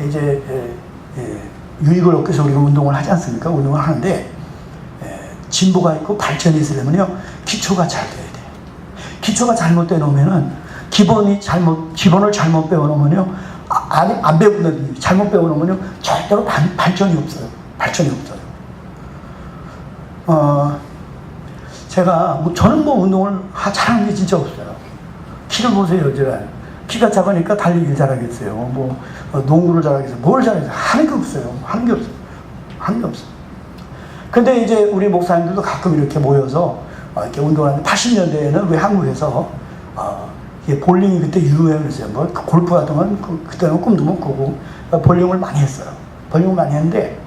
이제 유익을 얻기 위해서 우리가 운동을 하지 않습니까? 운동을 하는데 진보가 있고 발전이 있으려면요, 기초가 잘 돼야 돼요. 기초가 잘못돼 놓으면은 기본을 잘못 배워 놓으면요, 안 배우는 잘못 배워 놓으면요, 절대로 발전이 없어요. 저는 운동을 잘하는 게 진짜 없어요. 키를 보세요, 제가. 키가 작으니까 달리기를 잘하겠어요. 농구를 잘하겠어요. 뭘 잘하겠어요. 하는 게 없어요. 근데 이제 우리 목사님들도 가끔 이렇게 모여서 이렇게 운동하는데 80년대에는 우리 한국에서 볼링이 그때 유행했어요. 골프 같은 건 그때는 꿈도 못 꾸고 볼링을 많이 했어요. 볼링을 많이 했는데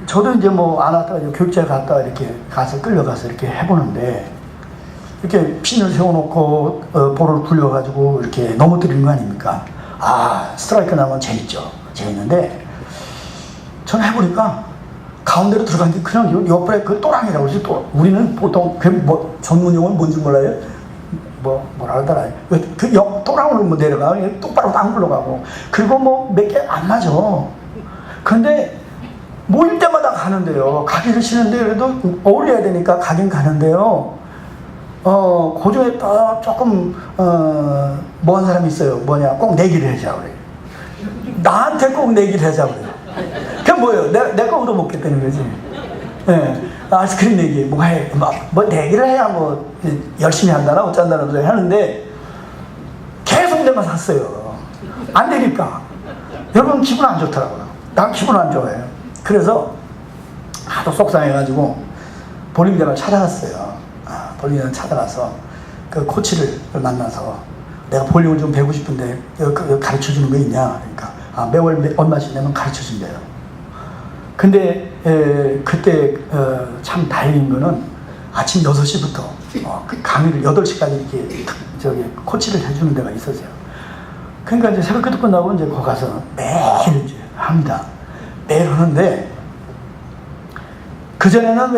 저도 이제 안 왔다가 교육자에 갔다가 이렇게 끌려가서 이렇게 해보는데 이렇게 핀을 세워놓고 볼을 굴려가지고 이렇게 넘어뜨리는 거 아닙니까? 스트라이크 나면 재밌는데 저는 해보니까 가운데로 들어갔는데 그냥 옆에 그 또랑이라고 그러지. 또 우리는 보통 전문 용어는 뭔지 몰라요. 뭐라 하더라. 그 또랑으로 내려가 똑바로 안 굴러가고 그리고 몇 개 안 맞아. 근데 모일 때마다 가는데요. 가기를 싫은데 그래도 어울려야 되니까 가긴 가는데요. 그 중에 또 조금 뭐한 사람이 있어요. 꼭 내기를 하자 그래. 나한테 꼭 내기를 하자 그래. 그게 뭐예요? 내가 얻어먹겠다는 거지. 아이스크림 내기 내기를 해야 열심히 한다나 어쩐다는 소리 하는데 계속 내가 샀어요. 안 되니까. 여러분 기분 안 좋더라고요. 난 기분 안 좋아해요. 그래서 하도 속상해가지고 볼링장을 찾아갔어요. 볼링장 찾아가서 그 코치를 만나서 내가 볼링을 좀 배우고 싶은데 가르쳐 주는 거 있냐? 그러니까 매월 얼마씩 내면 가르쳐 준대요. 근데 그때 참 다행인 거는 아침 6시부터 그 강의를 8시까지 이렇게 코치를 해주는 데가 있었어요. 그러니까 이제 새벽기도 끝나고 이제 거기 가서 매일 이제 합니다. 매일 하는데 그전에는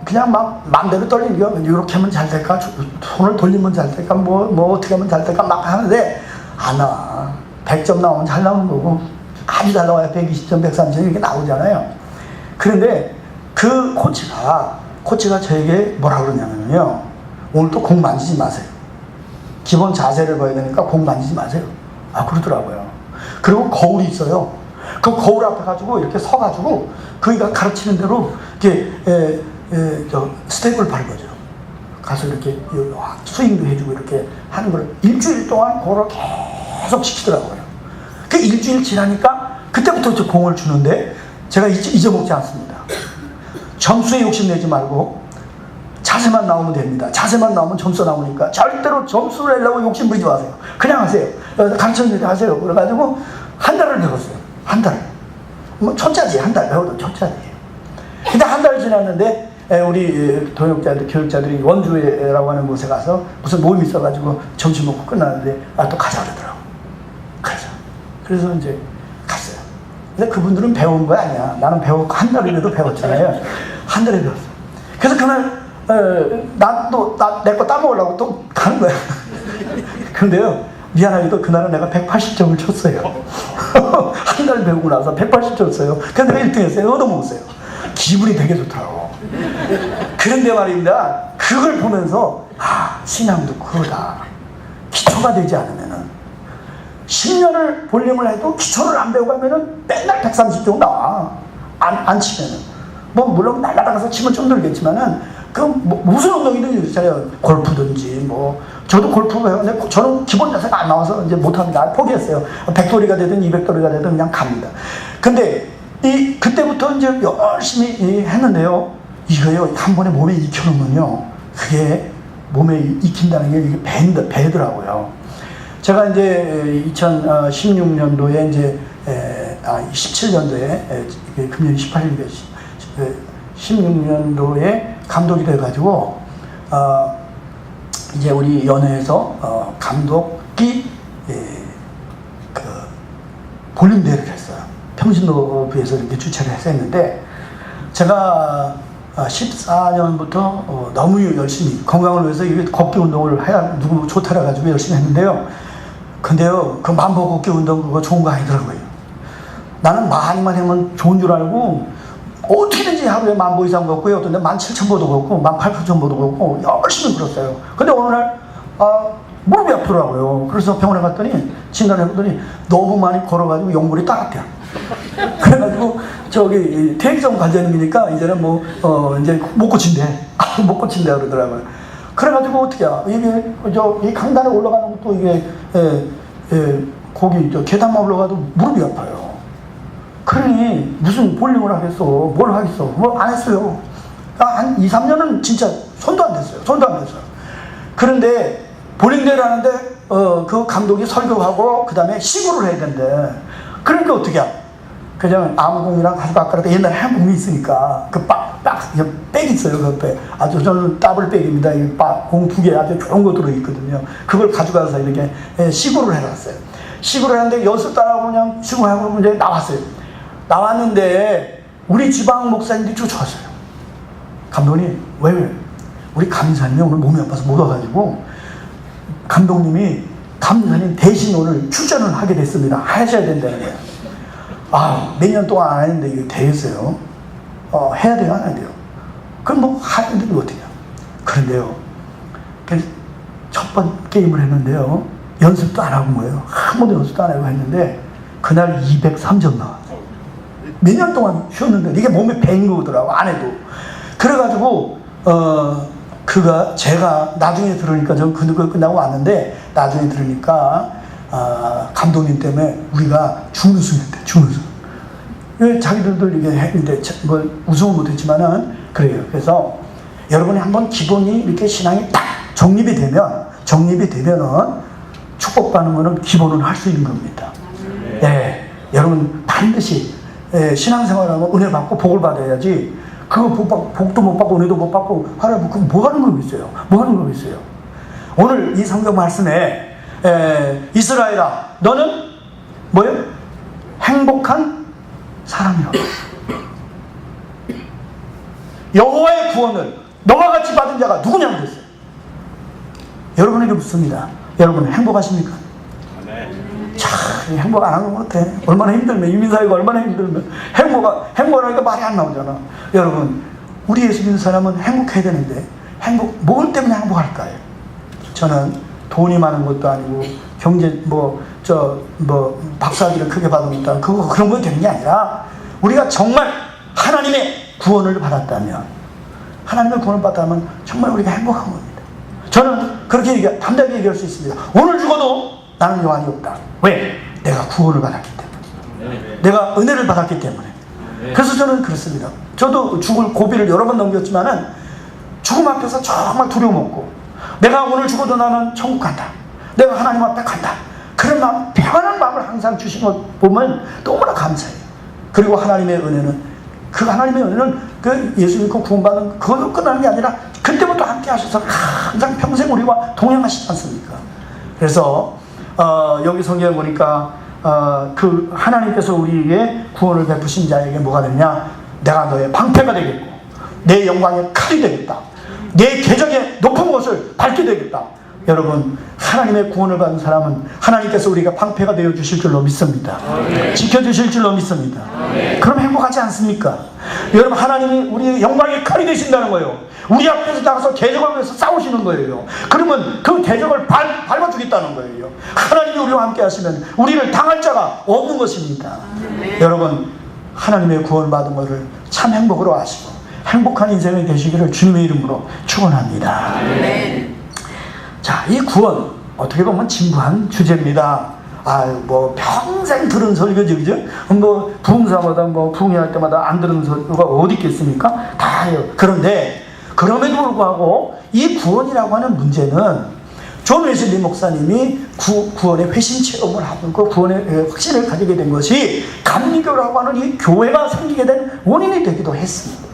그냥 막 마음대로 떨리는 거 이렇게 하면 잘 될까? 손을 돌리면 잘 될까? 어떻게 하면 잘 될까? 막 하는데 안 나와. 100점 나오면 잘 나오는 거고 아주 잘 나와야 120점, 130점 이렇게 나오잖아요. 그런데 그 코치가 저에게 뭐라 그러냐면요. 오늘 또 공 만지지 마세요. 기본 자세를 봐야 되니까 공 만지지 마세요. 그러더라고요. 그리고 거울이 있어요. 그 거울 앞에 가지고 이렇게 서가지고 그이가 가르치는 대로 이렇게 스텝을 밟아줘. 가서 이렇게 스윙도 해주고 이렇게 하는 걸 일주일 동안 그걸 계속 시키더라고요. 그 일주일 지나니까 그때부터 저 공을 주는데 제가 잊어먹지 않습니다. 점수에 욕심내지 말고 자세만 나오면 됩니다. 자세만 나오면 점수 나오니까 절대로 점수를 내려고 욕심 부리지 마세요. 그냥 하세요. 가르쳐주는데 하세요. 그래가지고 한 달을 배웠어요. 한 달. 초짜지. 한 달 배워도 초짜지. 근데 한 달 지났는데 우리 교육자들이 원주회라고 하는 곳에 가서 무슨 모임이 있어가지고 점심 먹고 끝나는데 또 가자 그러더라고. 그래서 이제 갔어요. 근데 그분들은 배운 거 아니야. 나는 배웠고 한 달이라도 배웠잖아요. 한 달에 배웠어. 그래서 그날 내 거 따먹으려고 또 가는 거야. 그런데요, 미안하게도 그날은 내가 180점을 쳤어요. 한 달 배우고 나서 180점 쳤어요. 그래서 내가 1등 했어요. 얻어먹었어요. 기분이 되게 좋더라고. 그런데 말입니다. 그걸 보면서 신앙도 그거다. 기초가 되지 않으면은 10년을 볼링을 해도 기초를 안 배우고 하면은 맨날 130점 나와. 안 치면은. 물론 날아가서 치면 좀 늘겠지만은, 무슨 운동이든 있잖아요. 골프든지, 저도 골프 배웠는데, 저는 기본 자세가 안 나와서 이제 못합니다. 포기했어요. 100도리가 되든 200도리가 되든 그냥 갑니다. 근데, 그때부터 이제 열심히 했는데요. 이거요, 한 번에 몸에 익혀놓으면요, 그게 몸에 익힌다는 게 이게 배더라고요. 제가 이제 2016년도에 이제 17년도에 금년이 18년도에 16년도에 감독이 돼가지고 이제 우리 연회에서 감독이 그 볼링대회를 했어요. 평신도부에서 이렇게 주최를 했었는데, 제가 14년부터 너무 열심히 건강을 위해서 이게 걷기 운동을 해야 누구 좋다라 가지고 열심히 했는데요. 근데요, 그 만보 걷기 운동 그거 좋은 거 아니더라고요. 나는 많이만 하면 좋은 줄 알고 어떻게든지 하루에 10,000보 이상 걷고요. 어떤 데 17,000보도 걷고 18,000보도 걷고 열심히 걸었어요. 근데 어느 날 무릎이 아프더라고요. 그래서 병원에 갔더니 진단해봤더니 너무 많이 걸어가지고 용골이 따갑대요. 그래가지고 저기 대기성 관절염이니까 이제는 이제 못 고친대. 못 고친대 그러더라고요. 그래가지고 어떻게 이 강단에 올라가는 것도 이게 거기 계단만 올라가도 무릎이 아파요. 그러니 무슨 볼링을 하겠어? 뭘 하겠어? 뭐 안 했어요. 한 2, 3년은 진짜 손도 안 댔어요. 손도 안 댔어요. 그런데 볼링대회를 하는데 그 감독이 설교하고 그 다음에 시구를 해야 된대. 그러니까 어떻게 해? 그냥 아무공이랑 가슴바깥에 옛날에 해공이 있으니까 그 백 있어요. 그 백. 아주 저는 더블 백입니다. 공 2개 아주 좋은 거 들어있거든요. 그걸 가져가서 이렇게 시구를 해놨어요. 시구를 했는데 연습 따라하고 그냥 시구하고 이제 나왔어요. 나왔는데 우리 지방 목사님들이 쫓아왔어요. 감독님, 왜? 우리 감사님이 오늘 몸이 아파서 못 와가지고 감독님이 감사님 대신 오늘 출전을 하게 됐습니다. 하셔야 된다는 거예요. 몇 년 동안 안 했는데 이거 되겠어요? 해야 돼요? 안 해야 돼요? 그럼 하는데 어떻게 해요? 그런데요, 첫 번 게임을 했는데요, 연습도 안 하고 뭐예요? 한 번도 연습도 안 하고 했는데 그날 203점 나왔어요. 몇 년 동안 쉬었는데 이게 몸에 밴 거더라고, 안 해도. 그래가지고 제가 나중에 들으니까 전 그거 끝나고 왔는데 나중에 들으니까 감독님 때문에 우리가 준우승했대. 준우승. 자기들도 이게 했는데 우승은 못했지만은 그래요. 그래서 여러분이 한번 기본이 이렇게 신앙이 딱 정립이 되면은 축복받는 거는 기본은 할 수 있는 겁니다. 예, 여러분 반드시 신앙생활하면 은혜 받고 복을 받아야지. 그거 복도 못 받고 은혜도 못 받고 하라고 그거 뭐 하는 거 있어요? 뭐 하는 거 있어요? 오늘 이 성경 말씀에 이스라엘아, 너는 뭐예요? 행복한 사람이라고. 여호와의 구원을 너와 같이 받은 자가 누구냐고 그랬어요. 여러분에게 묻습니다. 여러분 행복하십니까? 참 행복 안 하는 것 같아. 얼마나 힘들면, 이민사회가 얼마나 힘들면 행복하니까 말이 안 나오잖아. 여러분, 우리 예수 믿는 사람은 행복해야 되는데 뭘 때문에 행복할까요? 저는 돈이 많은 것도 아니고 경제 박사학위를 크게 받은 것도 아니고 그런 거 되는 게 아니라 우리가 정말 하나님의 구원을 받았다면 정말 우리가 행복한 겁니다. 저는 그렇게 담대하게 얘기할 수 있습니다. 오늘 죽어도 나는 여한이 없다. 왜? 내가 구원을 받았기 때문에. 내가 은혜를 받았기 때문에. 그래서 저는 그렇습니다. 저도 죽을 고비를 여러 번 넘겼지만은 죽음 앞에서 정말 두려움 없고, 내가 오늘 죽어도 나는 천국 간다. 내가 하나님 앞에 간다. 그런 마음, 평안한 마음을 항상 주신 것 보면 너무나 감사해요. 그리고 하나님의 은혜는 그 예수 믿고 구원받는 그걸로 끝나는 게 아니라 그때부터 함께 하셔서 항상 평생 우리와 동행하시지 않습니까? 그래서 여기 성경에 보니까 그 하나님께서 우리에게 구원을 베푸신 자에게 뭐가 되냐? 내가 너의 방패가 되겠고 내 영광의 칼이 되겠다. 내 궤적의 높은 곳을 밟게 되겠다. 여러분, 하나님의 구원을 받은 사람은 하나님께서 우리가 방패가 되어 주실 줄로 믿습니다. 지켜주실 줄로 믿습니다. 그럼 행복하지 않습니까? 여러분, 하나님이 우리의 영광의 칼이 되신다는 거예요. 우리 앞에서 나가서 대적을 위해서 싸우시는 거예요. 그러면 그 대적을 밟아주겠다는 거예요. 하나님이 우리와 함께 하시면 우리를 당할 자가 없는 것입니다. 여러분, 하나님의 구원을 받은 것을 참 행복으로 아시고 행복한 인생이 되시기를 주님의 이름으로 축원합니다. 자, 이 구원 어떻게 보면 진부한 주제입니다. 뭐 평생 들은 설교지, 그죠? 뭐 부흥사마다 뭐 부흥회할 때마다 안 들은 설교가 어디 있겠습니까? 다 해요. 그런데 그럼에도 불구하고 이 구원이라고 하는 문제는 존 웨슬리 목사님이 구원의 회심 체험을 하고 그 구원의 확신을 가지게 된 것이 감리교라고 하는 이 교회가 생기게 된 원인이 되기도 했습니다.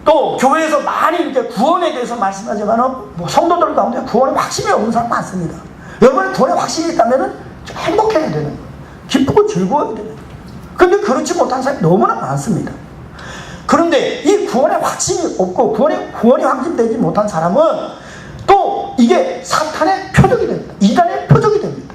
또 교회에서 많이 이렇게 구원에 대해서 말씀하지만 뭐 성도들 가운데 구원의 확신이 없는 사람 많습니다. 여러분이 구원의 확신이 있다면 행복해야 되는 거예요. 기쁘고 즐거워야 되는 거예요. 그런데 그렇지 못한 사람이 너무나 많습니다. 그런데 이 구원의 확신이 없고 구원이 확신되지 못한 사람은 또 이게 사탄의 표적이 됩니다. 이단의 표적이 됩니다.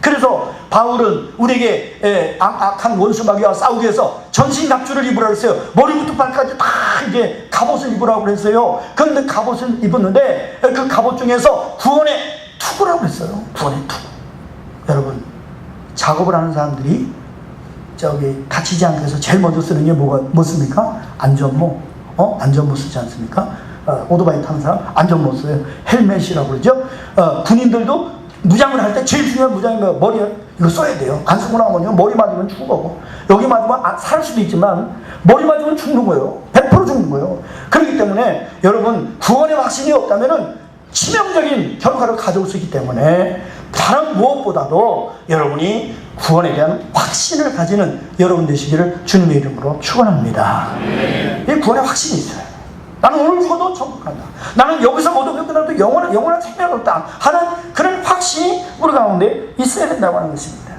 그래서 바울은 우리에게 악한 원수마귀와 싸우기 위해서 전신갑주를 입으라고 했어요. 머리부터 발까지 다 이제 갑옷을 입으라고 그랬어요. 그런데 갑옷을 입었는데 그 갑옷 중에서 구원의 투구라고 했어요. 구원의 투구. 여러분, 작업을 하는 사람들이 다치지 않기 위해서 제일 먼저 쓰는 게 뭐습니까? 안전모. 안전모 쓰지 않습니까? 오토바이 타는 사람 안전모 써요. 헬멧이라고 그러죠. 군인들도 무장을 할 때 제일 중요한 무장이 머리에 이거 써야 돼요. 안 쓰고 나면 머리 맞으면 죽는 거고, 여기 맞으면 살 수도 있지만 머리 맞으면 죽는 거예요. 100% 죽는 거예요. 그렇기 때문에 여러분, 구원의 확신이 없다면 치명적인 결과를 가져올 수 있기 때문에 다른 무엇보다도 여러분이 구원에 대한 확신을 가지는 여러분 되시기를 주님의 이름으로 축원합니다. 이 구원의 확신이 있어요. 나는 오늘 죽어도 천국 간다. 나는 여기서 못 얻어도 영원한 생명을 얻다 하는 그런 확신이 우리 가운데 있어야 된다고 하는 것입니다.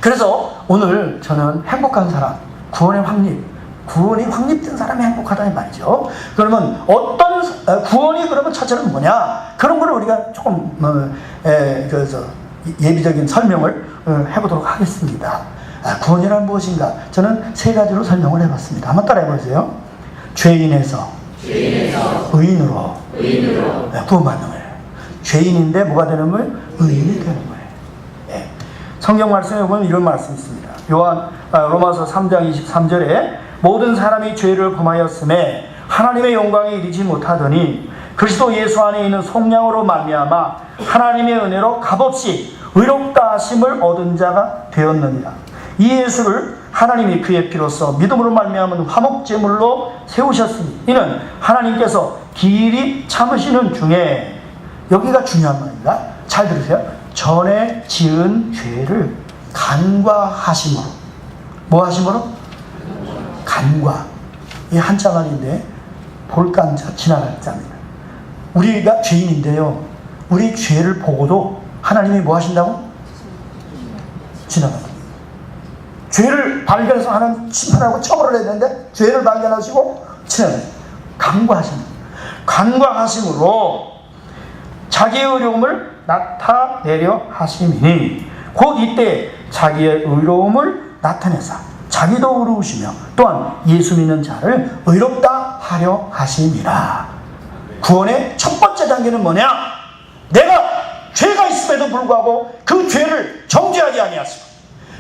그래서 오늘 저는 행복한 사람, 구원이 확립된 사람이 행복하다 이 말이죠. 그러면 어떤 구원이 그러면 첫째는 뭐냐? 그런 거를 우리가 조금 예비적인 설명을 해보도록 하겠습니다. 구원이란 무엇인가? 저는 세 가지로 설명을 해봤습니다. 한번 따라해보세요. 죄인에서 의인으로 구원받는 거예요. 죄인인데 뭐가 되는 거예요? 의인이 되는 거예요. 예. 성경 말씀에 보면 이런 말씀이 있습니다. 로마서 3장 23절에 모든 사람이 죄를 범하였음에 하나님의 영광에 이르지 못하더니 그리스도 예수 안에 있는 속량으로 말미암아 하나님의 은혜로 값없이 의롭다 하심을 얻은 자가 되었느니라. 이 예수를 하나님이 그의 피로써 믿음으로 말미암은 화목제물로 세우셨으니 이는 하나님께서 길이 참으시는 중에, 여기가 중요한 말입니다. 잘 들으세요. 전에 지은 죄를 간과하심으로. 뭐 하심으로? 간과. 이 한자말인데 볼간자, 지나갈 자입니다. 우리가 죄인인데요, 우리 죄를 보고도 하나님이 뭐 하신다고? 지나갑니다. 죄를 발견해서 하나님 심판하고 처벌을 했는데 죄를 발견하시고 간과하십니다. 간과하심으로 자기의 의로움을 나타내려 하심이니 곧 이때 자기의 의로움을 나타내사 자기도 의로우시며 또한 예수 믿는 자를 의롭다 하려 하심이라. 구원의 첫 번째 단계는 뭐냐? 내가 죄가 있음에도 불구하고 그 죄를 정죄하지 아니하시고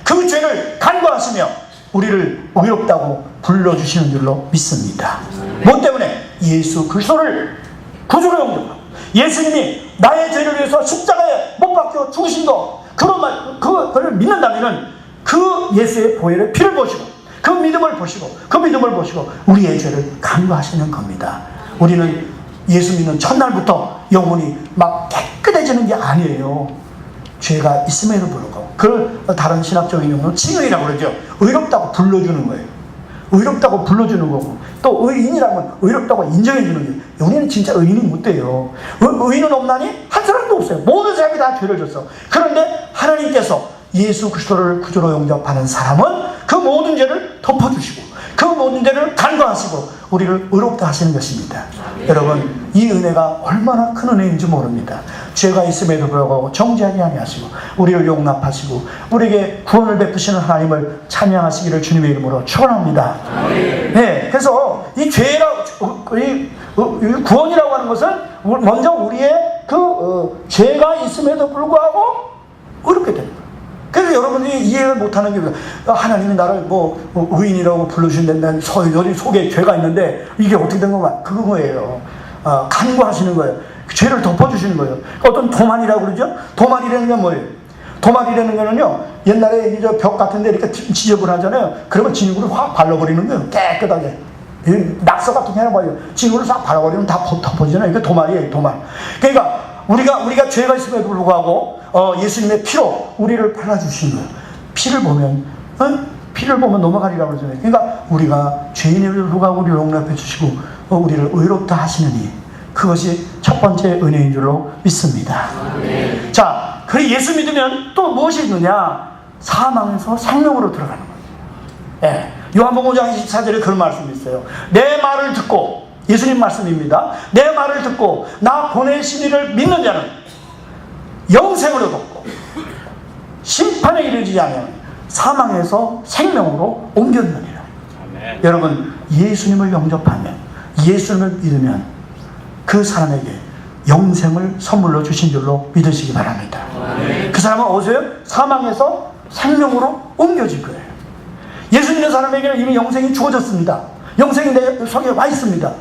그 죄를 간과하시며 우리를 의롭다고 불러주시는 줄로 믿습니다. 뭐 때문에? 예수 그리스도를 구주로 영접하고 예수님이 나의 죄를 위해서 십자가에 못 박혀 죽으신 거, 그걸 믿는다면 그 예수의 보혈의 피를 보시고 그 믿음을 보시고 우리의 죄를 간과하시는 겁니다. 우리는 예수 믿는 첫날부터 영혼이 막 깨끗해지는 게 아니에요. 죄가 있음에도 불구하고 그걸 다른 신학적인 용어는 칭의라고 그러죠. 의롭다고 불러주는 거예요. 의롭다고 불러주는 거고, 또 의인이라면 의롭다고 인정해 주는 거예요. 우리는 진짜 의인이 못 돼요. 의인은 없나니? 한 사람도 없어요. 모든 사람이 다 죄를 졌어. 그런데 하나님께서 예수 그리스도를 구주로 영접하는 사람은 그 모든 죄를 덮어주시고 그 모든 죄를 간과하시고 우리를 의롭다 하시는 것입니다. 여러분, 이 은혜가 얼마나 큰 은혜인지 모릅니다. 죄가 있음에도 불구하고 정죄하지 아니하시고 우리를 용납하시고 우리에게 구원을 베푸시는 하나님을 찬양하시기를 주님의 이름으로 축원합니다. 네, 그래서 이 구원이라고 하는 것은 먼저 우리의 죄가 있음에도 불구하고 의롭게 됩니다. 그래서 여러분들이 이해를 못하는 게 하나님이 나를 의인이라고 불러주신다는 속에 죄가 있는데 이게 어떻게 된 건가? 그거예요. 간과하시는 거예요. 죄를 덮어주시는 거예요. 어떤 도만이라고 그러죠? 도만이라는 게 뭐예요? 도만이라는 거는요, 옛날에 저 벽 같은데 이렇게 지저분하잖아요. 그러면 진흙으로 확 발라버리는 거예요. 깨끗하게. 낙서 같은 게 아니라 뭐예요? 진흙으로 싹 발라버리면 다 덮어지잖아요. 이게 도만이에요, 도만. 그러니까 우리가 죄가 있음에도 불구하고 예수님의 피로 우리를 발라주시는 거예요. 피를 보면 넘어가리라고 그러잖아요. 그러니까 우리가 죄인임에도 불구하고 우리를 용납해 주시고 우리를 의롭다 하시느니 그것이 첫 번째 은혜인 줄로 믿습니다. 자, 그래 예수 믿으면 또 무엇이 있느냐? 사망에서 생명으로 들어가는 거예요. 예. 요한복음 5장 24절에 그런 말씀이 있어요. 내 말을 듣고, 예수님 말씀입니다. 내 말을 듣고 나 보내신 이를 믿는 자는 영생을 얻고 심판에 이르지 않으면 사망에서 생명으로 옮겼느니라. 여러분, 예수님을 영접하면, 예수님을 믿으면 그 사람에게 영생을 선물로 주신 줄로 믿으시기 바랍니다. 그 사람은 어디서요? 사망에서 생명으로 옮겨질 거예요. 예수 믿는 사람에게는 이미 영생이 주어졌습니다. 영생이 내 속에 와 있습니다.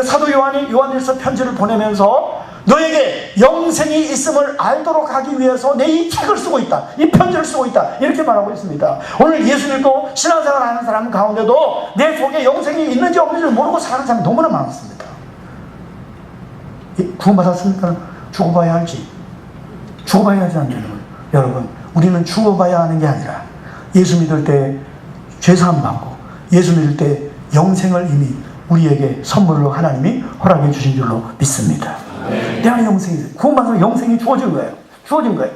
사도 요한이 요한일서 편지를 보내면서 너에게 영생이 있음을 알도록 하기 위해서 내 이 책을 쓰고 있다. 이 편지를 쓰고 있다. 이렇게 말하고 있습니다. 오늘 예수 믿고 신앙생활 하는 사람 가운데도 내 속에 영생이 있는지 없는지 모르고 사는 사람이 너무나 많습니다. 구원받았으니까 죽어봐야 알지. 죽어봐야 하지 않는 거예요. 여러분, 우리는 죽어봐야 하는 게 아니라 예수 믿을 때 죄사함 받고 예수 믿을 때 영생을 이미 우리에게 선물로 하나님이 허락해 주신 줄로 믿습니다. 내 안에 영생이 있어요. 구원받으면 영생이 주어진 거예요. 주어진 거예요.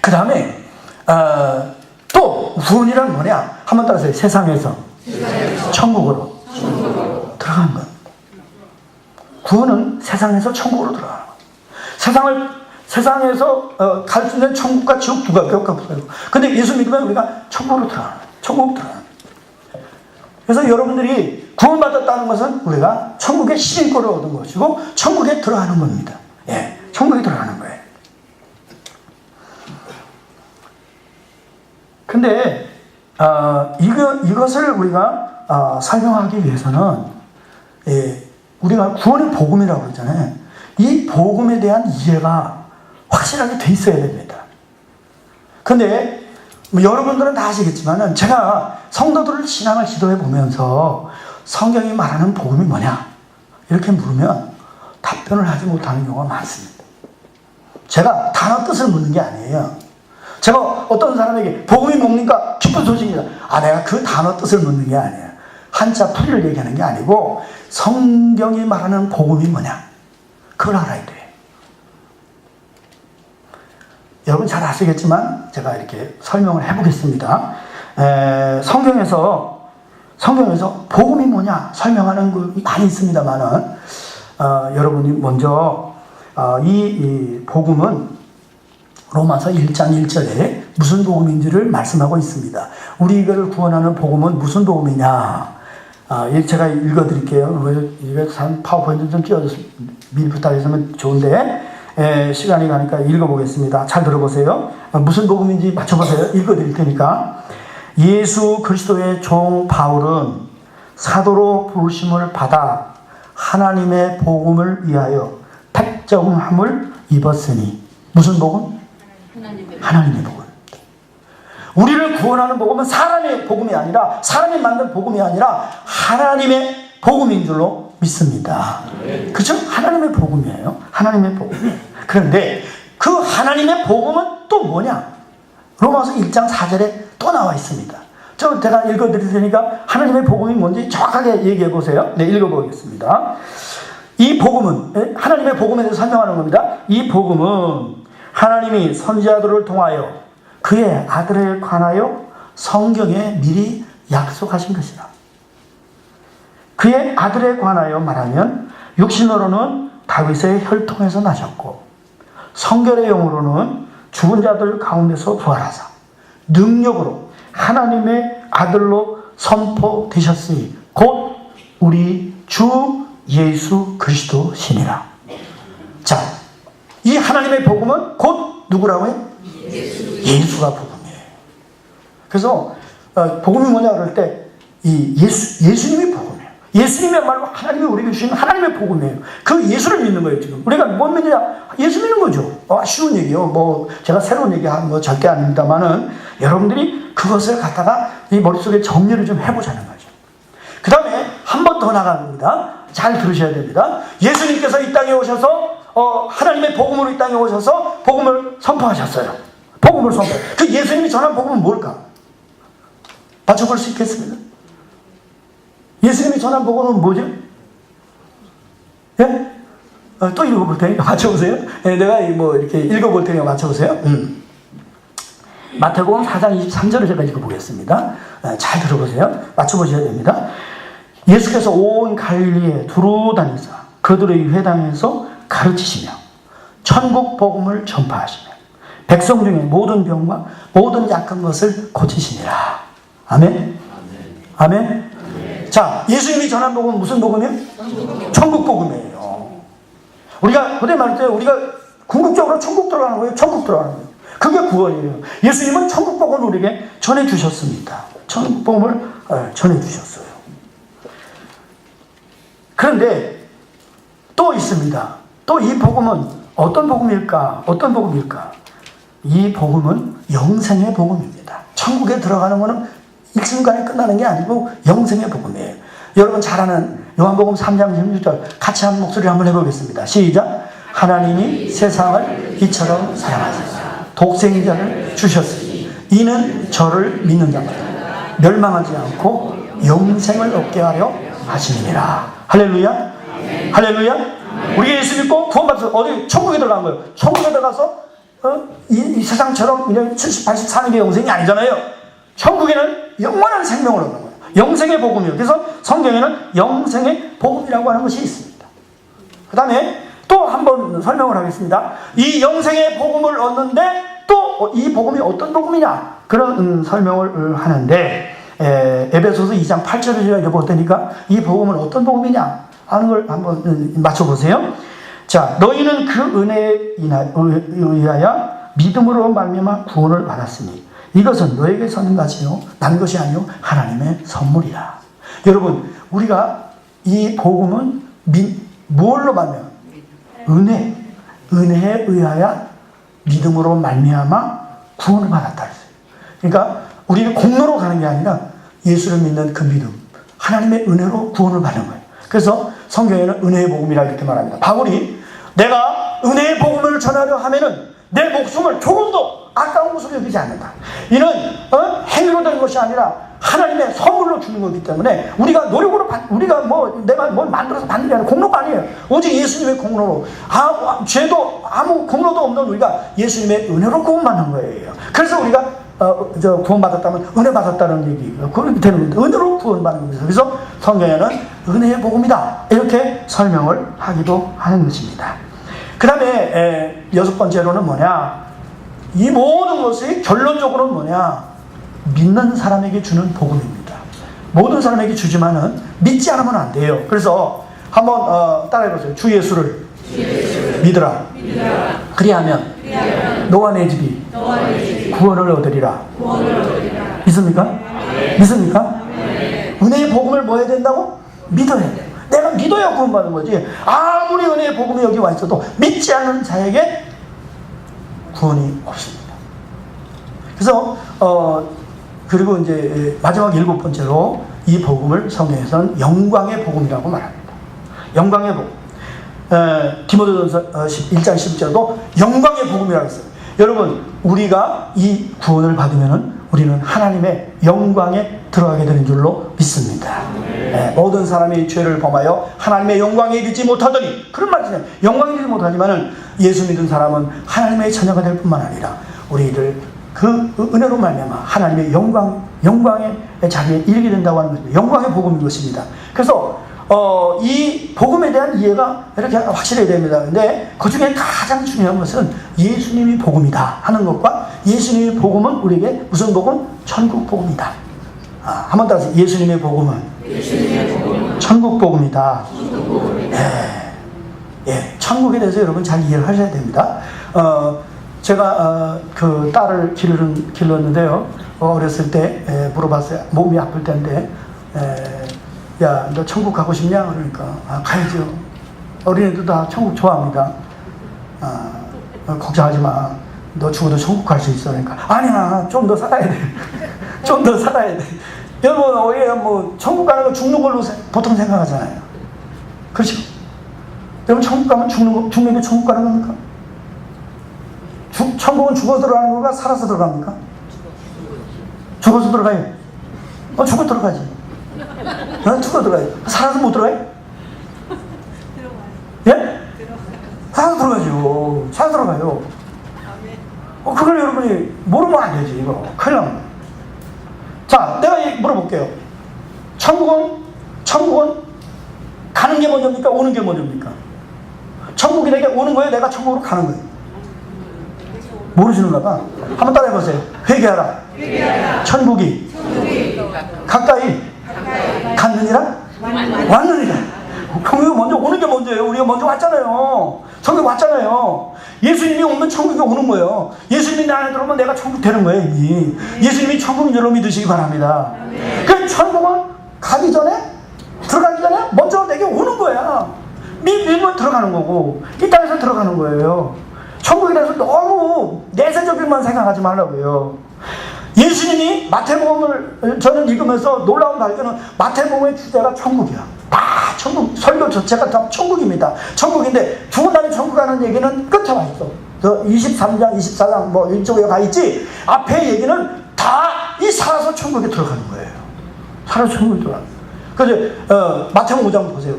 그 다음에 또 구원이란 뭐냐? 한번 따라서요. 세상에서 천국으로 들어가는 것. 구원은 세상에서 천국으로 들어가는 것. 세상에서 갈 수 있는 천국과 지옥 두 가지가 없어요. 근데 예수 믿으면 우리가 천국으로 들어가는 거예요. 천국 들어가는 거예요. 그래서 여러분들이 구원받았다는 것은 우리가 천국의 시민권을 얻은 것이고 천국에 들어가는 겁니다. 예, 천국에 들어가는 거예요. 근데 이것을 우리가 설명하기 위해서는 우리가 구원의 복음이라고 그러잖아요. 이 복음에 대한 이해가 확실하게 돼 있어야 됩니다. 근데 여러분들은 다 아시겠지만 제가 성도들을 신앙을 지도해 보면서 성경이 말하는 복음이 뭐냐 이렇게 물으면 답변을 하지 못하는 경우가 많습니다. 제가 단어 뜻을 묻는 게 아니에요. 제가 어떤 사람에게 복음이 뭡니까? 기쁜 소식이다. 내가 그 단어 뜻을 묻는 게 아니에요. 한자 풀이를 얘기하는 게 아니고 성경이 말하는 복음이 뭐냐 그걸 알아야 돼요. 여러분 잘 아시겠지만 제가 이렇게 설명을 해보겠습니다. 성경에서 복음이 뭐냐 설명하는 거 많이 있습니다만은 여러분이 먼저 이 복음은 로마서 1장 1절에 무슨 복음인지를 말씀하고 있습니다. 우리를 구원하는 복음은 무슨 복음이냐? 제가 읽어드릴게요. 이게 파워포인트 좀 띄워줘서 미리 부탁했으면 좋은데 시간이 가니까 읽어보겠습니다. 잘 들어보세요. 무슨 복음인지 맞춰보세요. 읽어드릴 테니까. 예수 그리스도의 종 바울은 사도로 부르심을 받아 하나님의 복음을 위하여 택정함을 입었으니 무슨 복음? 하나님의 복음. 우리를 구원하는 복음은 사람의 복음이 아니라 사람이 만든 복음이 아니라 하나님의 복음인 줄로 믿습니다. 그렇죠? 하나님의 복음이에요. 하나님의 복음. 그런데 그 하나님의 복음은 또 뭐냐? 로마서 1장 4절에 또 나와 있습니다. 제가 읽어드릴 테니까 하나님의 복음이 뭔지 정확하게 얘기해 보세요. 네, 읽어보겠습니다. 이 복음은 하나님의 복음에 대해서 설명하는 겁니다. 이 복음은 하나님이 선지자들을 통하여 그의 아들에 관하여 성경에 미리 약속하신 것이다. 그의 아들에 관하여 말하면 육신으로는 다윗의 혈통에서 나셨고 성결의 영으로는 죽은 자들 가운데서 부활하사 능력으로 하나님의 아들로 선포되셨으니 곧 우리 주 예수 그리스도시니라. 자, 이 하나님의 복음은 곧 누구라고요? 예수가 복음이에요. 그래서 복음이 뭐냐 그럴 때 이 예수님이 복음이에요. 예수님이야말로 하나님이 우리에게 주신 하나님의 복음이에요. 그 예수를 믿는 거예요, 지금. 우리가 못 믿느냐? 예수 믿는 거죠. 쉬운 얘기요. 뭐, 제가 새로운 얘기 하는 거 절대 아닙니다만은 여러분들이 그것을 갖다가 이 머릿속에 정리를 좀 해보자는 거죠. 그 다음에 한 번 더 나갑니다. 잘 들으셔야 됩니다. 예수님께서 이 땅에 오셔서 하나님의 복음으로 이 땅에 오셔서 복음을 선포하셨어요. 복음을 선포. 그 예수님이 전한 복음은 뭘까? 맞춰볼 수 있겠습니다. 예수님이 전한 복음은 뭐죠? 예? 또 읽어볼 테니까 맞춰보세요. 예, 내가 뭐 이렇게 읽어볼 테니까 맞춰보세요. 마태복음 4장 23절을 제가 읽어보겠습니다. 잘 들어보세요. 맞춰보셔야 됩니다. 예수께서 온 갈릴리에 두루 다니사 그들의 회당에서 가르치시며 천국 복음을 전파하시며 백성 중에 모든 병과 모든 약한 것을 고치시니라. 아멘. 아멘. 자, 예수님이 전한 복음은 무슨 복음이에요? 천국 복음이에요. 우리가 그때 말할 때 우리가 궁극적으로 천국 들어가는 거예요. 천국 들어가는 거예요. 그게 구원이에요. 예수님은 천국 복음을 우리에게 전해 주셨습니다. 천국 복음을 전해 주셨어요. 그런데 또 있습니다. 또 이 복음은 어떤 복음일까? 어떤 복음일까? 이 복음은 영생의 복음입니다. 천국에 들어가는 것은 일순간에 끝나는 게 아니고 영생의 복음이에요. 여러분 잘 아는 요한복음 3장 16절 같이 한 목소리를 한번 해보겠습니다. 시작. 하나님이 세상을 이처럼 사랑하사 독생자를 주셨으니 이는 저를 믿는 자마다 멸망하지 않고 영생을 얻게 하려 하시느니라. 할렐루야. 할렐루야. 우리 예수 믿고 구원받아서 어디 천국에 들어간 거예요. 천국에 들어가서 이 세상처럼 그냥 70, 80 사는 게 영생이 아니잖아요. 천국에는 영원한 생명을 얻는 거예요. 영생의 복음이에요. 그래서 성경에는 영생의 복음이라고 하는 것이 있습니다. 그 다음에 또 한 번 설명을 하겠습니다. 이 영생의 복음을 얻는데 또 이 복음이 어떤 복음이냐 그런 설명을 하는데 에베소서 2장 8절을 제가 읽어볼 테니까 이 복음은 어떤 복음이냐 하는 걸 한번 맞춰보세요. 자, 너희는 그 은혜에 의하여 믿음으로 말미암아 구원을 받았으니 이것은 너에게서 는 것이요 난 것이 아니요 하나님의 선물이라. 여러분, 우리가 이 복음은 뭘로 말미암아? 은혜에 의하여 믿음으로 말미암아 구원을 받았다 했어요. 그러니까 우리는 공로로 가는 게 아니라 예수를 믿는 그 믿음, 하나님의 은혜로 구원을 받는 거예요. 그래서 성경에는 은혜의 복음이라 이렇게 말합니다. 바울이 내가 은혜의 복음을 전하려 하면은 내 목숨을 조금도 아까운 것으로 여기지 않는다. 이는 행위로 된 것이 아니라 하나님의 선물로 주는 거기 때문에 우리가 노력으로 우리가 내가 뭘 만들어서 받는 게 아니라 공로가 아니에요. 오직 예수님의 공로로 죄도 아무 공로도 없는 우리가 예수님의 은혜로 구원받는 거예요. 그래서 우리가 구원받았다면 은혜 받았다는 얘기가 그렇게 되는 건데 은혜로 구원받는 겁니다. 그래서 성경에는 은혜의 복음이다 이렇게 설명을 하기도 하는 것입니다. 그 다음에 6번째로는 뭐냐, 이 모든 것이 결론적으로는 뭐냐, 믿는 사람에게 주는 복음입니다. 모든 사람에게 주지만은 믿지 않으면 안 돼요. 그래서 한번 따라해보세요. 주 예수를 믿으라. 그리하면 너와 내 집이 구원을 얻으리라. 믿습니까? 믿습니까? 은혜의 복음을 뭐 해야 된다고? 믿어야 돼요. 내가 믿어야 구원받는 거지. 아무리 은혜의 복음이 여기 와 있어도 믿지 않는 자에게 구원이 없습니다. 그래서 그리고 이제 마지막 7번째로 이 복음을 성경에서는 영광의 복음이라고 말합니다. 영광의 복음. 디모데전서 1장 10절도 영광의 복음이라고 했어요. 여러분, 우리가 이 구원을 받으면은 우리는 하나님의 영광에 들어가게 되는 줄로 믿습니다. 모든 사람이 죄를 범하여 하나님의 영광에 이르지 못하더니, 그런 말이잖아요. 영광에 이르지 못하지만은 예수 믿은 사람은 하나님의 자녀가 될 뿐만 아니라 우리를 그 은혜로 말미암아 하나님의 영광의 자리에 이르게 된다고 하는 것입니다. 영광의 복음인 것입니다. 그래서 이 복음에 대한 이해가 이렇게 확실해야 됩니다. 근데 그 중에 가장 중요한 것은 예수님이 복음이다 하는 것과 예수님의 복음은 우리에게 무슨 복음? 천국 복음이다. 한번 따라서 예수님의 복음은 천국 복음이다. 천국에 대해서 여러분 잘 이해를 하셔야 됩니다. 제가 그 딸을 길렀는데요. 어렸을 때 물어봤어요. 몸이 아플 때인데 야, 너 천국 가고 싶냐? 그러니까 아, 가야죠. 어린애도 다 천국 좋아합니다. 걱정하지 마. 너 죽어도 천국 갈 수 있어. 그러니까 아니야, 좀 더 살아야 돼. 좀 더 살아야 돼. 여러분, 왜 뭐 천국 가는 거 죽는 걸로 보통 생각하잖아요. 그렇죠? 여러분, 천국 가면 죽는 게 천국 가는 겁니까? 천국은 죽어서 들어가는 건가? 살아서 들어갑니까? 죽어서 들어가요. 죽어 들어가지. 죽어 들어가요. 살아서 못 들어가요? 예? 살아서 들어가죠. 살아서 들어가요. 그걸 여러분이 모르면 안 되지, 이거. 큰일 납니다. 자, 내가 물어볼게요. 천국은 가는 게 먼저입니까? 오는 게 먼저입니까? 천국이 내게 오는 거예요? 내가 천국으로 가는 거예요? 모르시는가 봐. 한번 따라해 보세요. 회개하라. 천국이 가까이 갔느니라? 왔느니라. 천국이 먼저 오는 게 먼저예요. 우리가 먼저 왔잖아요. 천국에 왔잖아요. 예수님이 오면 천국에 오는 거예요. 예수님이 내 안에 들어오면 내가 천국 되는 거예요, 이미. 예수님이 천국인 줄로 믿으시기 바랍니다. 그 천국은 가기 전에, 들어가기 전에 먼저 내게 오는 거야. 믿으면 들어가는 거고, 이 땅에서 들어가는 거예요. 천국이라서 너무 내세적인만 생각하지 말라고요. 예수님이 마태복음을 저는 읽으면서 놀라운 발견은 마태복음의 주제가 천국이야. 다 천국, 설교 자체가 다 천국입니다. 천국인데 죽은 다음에 천국 가는 얘기는 끝에 와 있어. 23장, 24장 뭐 이쪽에 가 있지. 앞에 얘기는 다 이 살아서 천국에 들어가는 거예요. 살아서 천국에 들어가는 거예요. 그래서 마태복음 5장 보세요.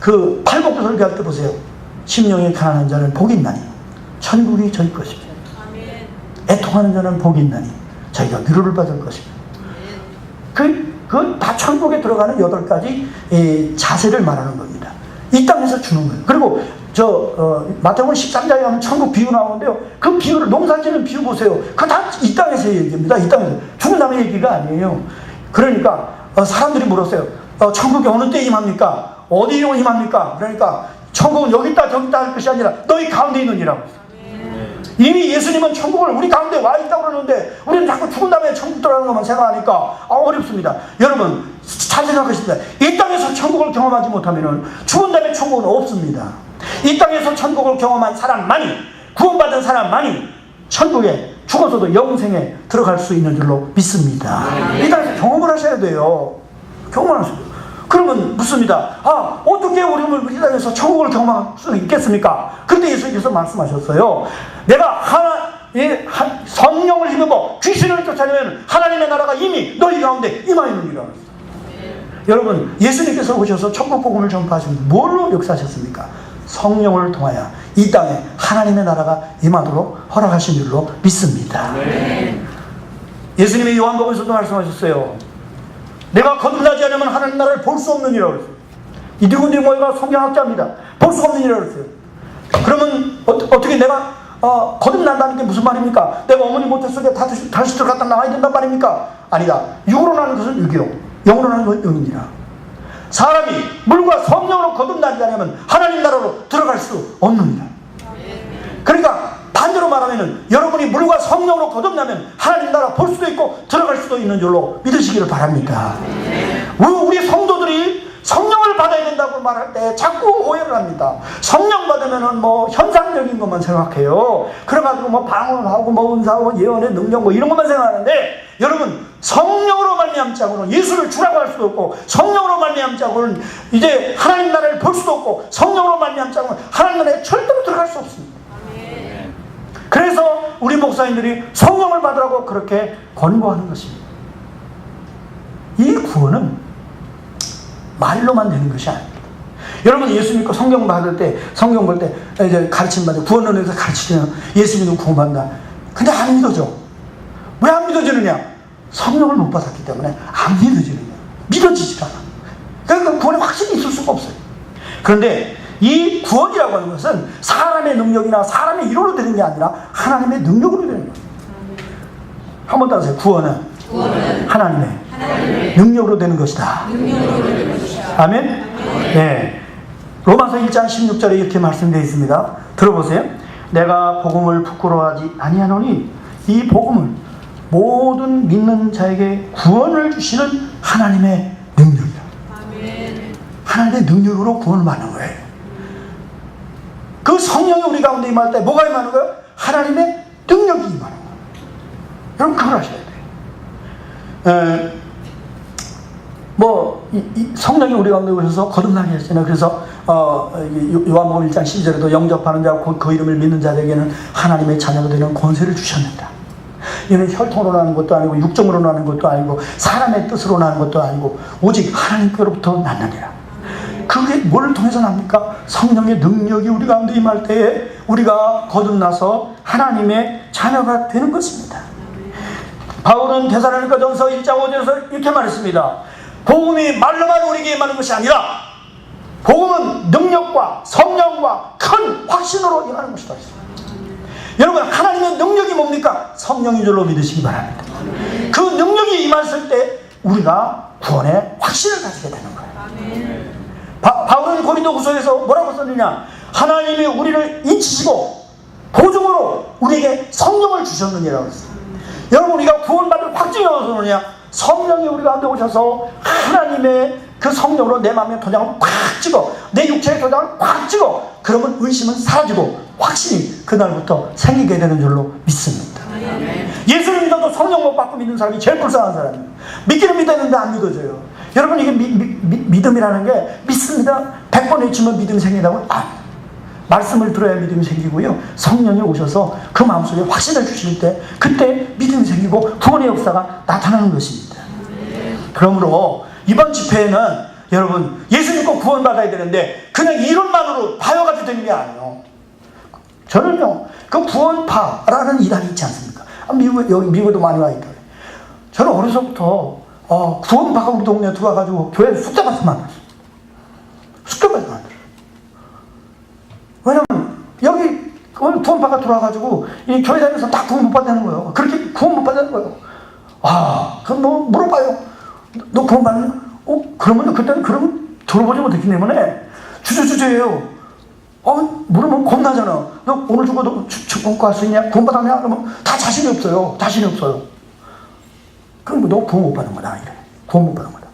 그 팔복도 설교할 때 보세요. 심령이 가난한 자는 복이 있나니 천국이 저희 것입니다. 애통하는 자는 복이 있나니 저희가 위로를 받을 것입니다. 그 다 천국에 들어가는 8가지 자세를 말하는 겁니다. 이 땅에서 주는 거예요. 그리고 마태복음 13장에 가면 천국 비유 나오는데요. 그 비유를 농사짓는 비유 보세요. 그거 다 이 땅에서의 얘기입니다. 이 땅에서. 죽은 다음의 얘기가 아니에요. 그러니까 사람들이 물었어요. 천국이 어느 때 임합니까? 어디로 임합니까? 그러니까 천국은 여기 있다 저기 있다 할 것이 아니라 너희 가운데 있느니라고. 이미 예수님은 천국을 우리 가운데 와 있다고 그러는데 우리는 자꾸 죽은 다음에 천국 들어가는 것만 생각하니까 어렵습니다. 여러분 잘 생각하십시다. 이 땅에서 천국을 경험하지 못하면 죽은 다음에 천국은 없습니다. 이 땅에서 천국을 경험한 사람만이, 구원받은 사람만이 천국에 죽어서도 영생에 들어갈 수 있는 줄로 믿습니다. 이 땅에서 경험을 하셔야 돼요. 경험을 하셔야 돼요. 그러면 묻습니다. 어떻게 우리는 이 땅에서 천국을 경험할 수 있겠습니까? 그런데 예수님께서 말씀하셨어요. 내가 성령을 힘입어 귀신을 쫓아내면 하나님의 나라가 이미 너희 가운데 임하였느니라. 여러분, 예수님께서 오셔서 천국 복음을 전파하신 뭘로 역사하셨습니까? 성령을 통하여 이 땅에 하나님의 나라가 임하도록 허락하신 줄로 믿습니다. 예수님이 요한복음에서도 말씀하셨어요. 내가 거듭나지 않으면 하나님 나라를 볼 수 없느니라 그랬어요. 이 누군지 뭐가 성경학자입니다. 볼 수 없느니라 그랬어요. 그러면 어떻게 내가 거듭난다는 게 무슨 말입니까? 내가 어머니 모태 속에 다시 들어갔다 나와야 된단 말입니까? 아니다. 육으로 나는 것은 육이요, 영으로 나는 것은 영이니라. 사람이 물과 성령으로 거듭나지 않으면 하나님 나라로 들어갈 수 없느니라. 그러니까 반대로 말하면 여러분이 물과 성령으로 거듭나면 하나님 나라 볼 수도 있고 들어갈 수도 있는 줄로 믿으시기를 바랍니다. 우리 성도들이 성령을 받아야 된다고 말할 때 자꾸 오해를 합니다. 성령 받으면은 뭐 현상적인 것만 생각해요. 그래가지고 뭐 방언을 하고 뭐 은사하고 예언의 능력 뭐 이런 것만 생각하는데, 여러분 성령으로 말미암자고는 예수를 주라고 할 수도 없고, 성령으로 말미암자고는 이제 하나님 나라를 볼 수도 없고, 성령으로 말미암자고는 하나님 나라에 절대로 들어갈 수 없습니다. 그래서 우리 목사님들이 성령을 받으라고 그렇게 권고하는 것입니다. 이 구원은 말로만 되는 것이 아닙니다. 여러분 예수 믿고 성경 받을 때, 성경 볼 때 이제 가르침 받아 구원론에서 가르치면 예수 믿고 구원받는다. 근데 안 믿어져. 왜 안 믿어지느냐? 성령을 못 받았기 때문에 안 믿어지는 거야. 믿어지질 않아. 그러니까 구원에 확신이 있을 수가 없어요. 그런데 이 구원이라고 하는 것은 사람의 능력이나 사람의 이론으로 되는 게 아니라 하나님의 능력으로 되는 거예요. 한번 따라하세요. 구원은 하나님의 능력으로 되는 것이다. 아멘? 네. 로마서 1장 16절에 이렇게 말씀되어 있습니다. 들어보세요. 내가 복음을 부끄러워하지 아니하노니 이 복음을 모든 믿는 자에게 구원을 주시는 하나님의 능력이다. 하나님의 능력으로 구원을 받는 거예요. 그 성령이 우리 가운데 임할 때 뭐가 임하는 거예요? 하나님의 능력이 임하는 거예요. 여러분 그걸 아셔야 돼요. 이 성령이 우리 가운데 오셔서 거듭나게 했잖아요. 그래서 요한복음 1장 12절에도 영접하는 자 그 이름을 믿는 자에게는 하나님의 자녀가 되는 권세를 주셨는다. 이는 혈통으로 나는 것도 아니고 육정으로 나는 것도 아니고 사람의 뜻으로 나는 것도 아니고 오직 하나님께로부터 났느니라. 그게 뭘 통해서 납니까? 성령의 능력이 우리 가운데 임할 때에 우리가 거듭나서 하나님의 자녀가 되는 것입니다. 바울은 데살로니가전서 1장 5절에서 이렇게 말했습니다. 복음이 말로만 우리에게 임하는 것이 아니라 복음은 능력과 성령과 큰 확신으로 임하는 것이다. 여러분 하나님의 능력이 뭡니까? 성령인 줄로 믿으시기 바랍니다. 그 능력이 임했을 때 우리가 구원의 확신을 가지게 되는 거예요. 바울은 고린도후서에서 뭐라고 썼느냐? 하나님이 우리를 인치시고 보증으로 우리에게 성령을 주셨느니라고 했어요. 여러분 우리가 구원받을 확증이 어디서 오느냐? 성령이 우리 가운데 오셔서 하나님의 그 성령으로 내 마음의 도장을 꽉 찍어, 내 육체의 도장을 꽉 찍어, 그러면 의심은 사라지고 확신이 그날부터 생기게 되는 줄로 믿습니다. 예수를 믿어도 성령 못 받고 믿는 사람이 제일 불쌍한 사람이에요. 믿기는 믿었는데 안 믿어져요. 여러분 이게 믿음이라는 게 믿습니다 100번 외치면 믿음이 생긴다고요? 말씀을 들어야 믿음이 생기고요. 성령이 오셔서 그 마음속에 확신을 주실 때 그때 믿음이 생기고 구원의 역사가 나타나는 것입니다. 그러므로 이번 집회에는 여러분 예수 믿고 구원받아야 되는데 그냥 이론만으로 파여가지고 되는 게 아니에요. 저는요 그 구원파라는 이단이 있지 않습니까? 미국에도 많이 와 있다. 저는 어려서부터 구원파가 우리 동네에 들어와가지고 교회 숙제받으면 만들었어요. 숙제받으면 만들었어요. 왜냐면 여기 구원파가 들어와가지고 이 교회 다니면서 다 구원 못 받는 거예요. 그렇게 구원 못 받는 거예요. 그럼 너 물어봐요. 너 구원 받느냐? 그러면 그때는 그럼 들어보지 못했기 때문에 주저주저해요. 물으면 겁나잖아. 너 오늘 죽어도 축복고 할 수 있냐? 구원 받았냐? 그러면 다 자신이 없어요. 자신이 없어요. 그럼 너 구원 못 받은 거다. 이래. 구원 못 받은 거다.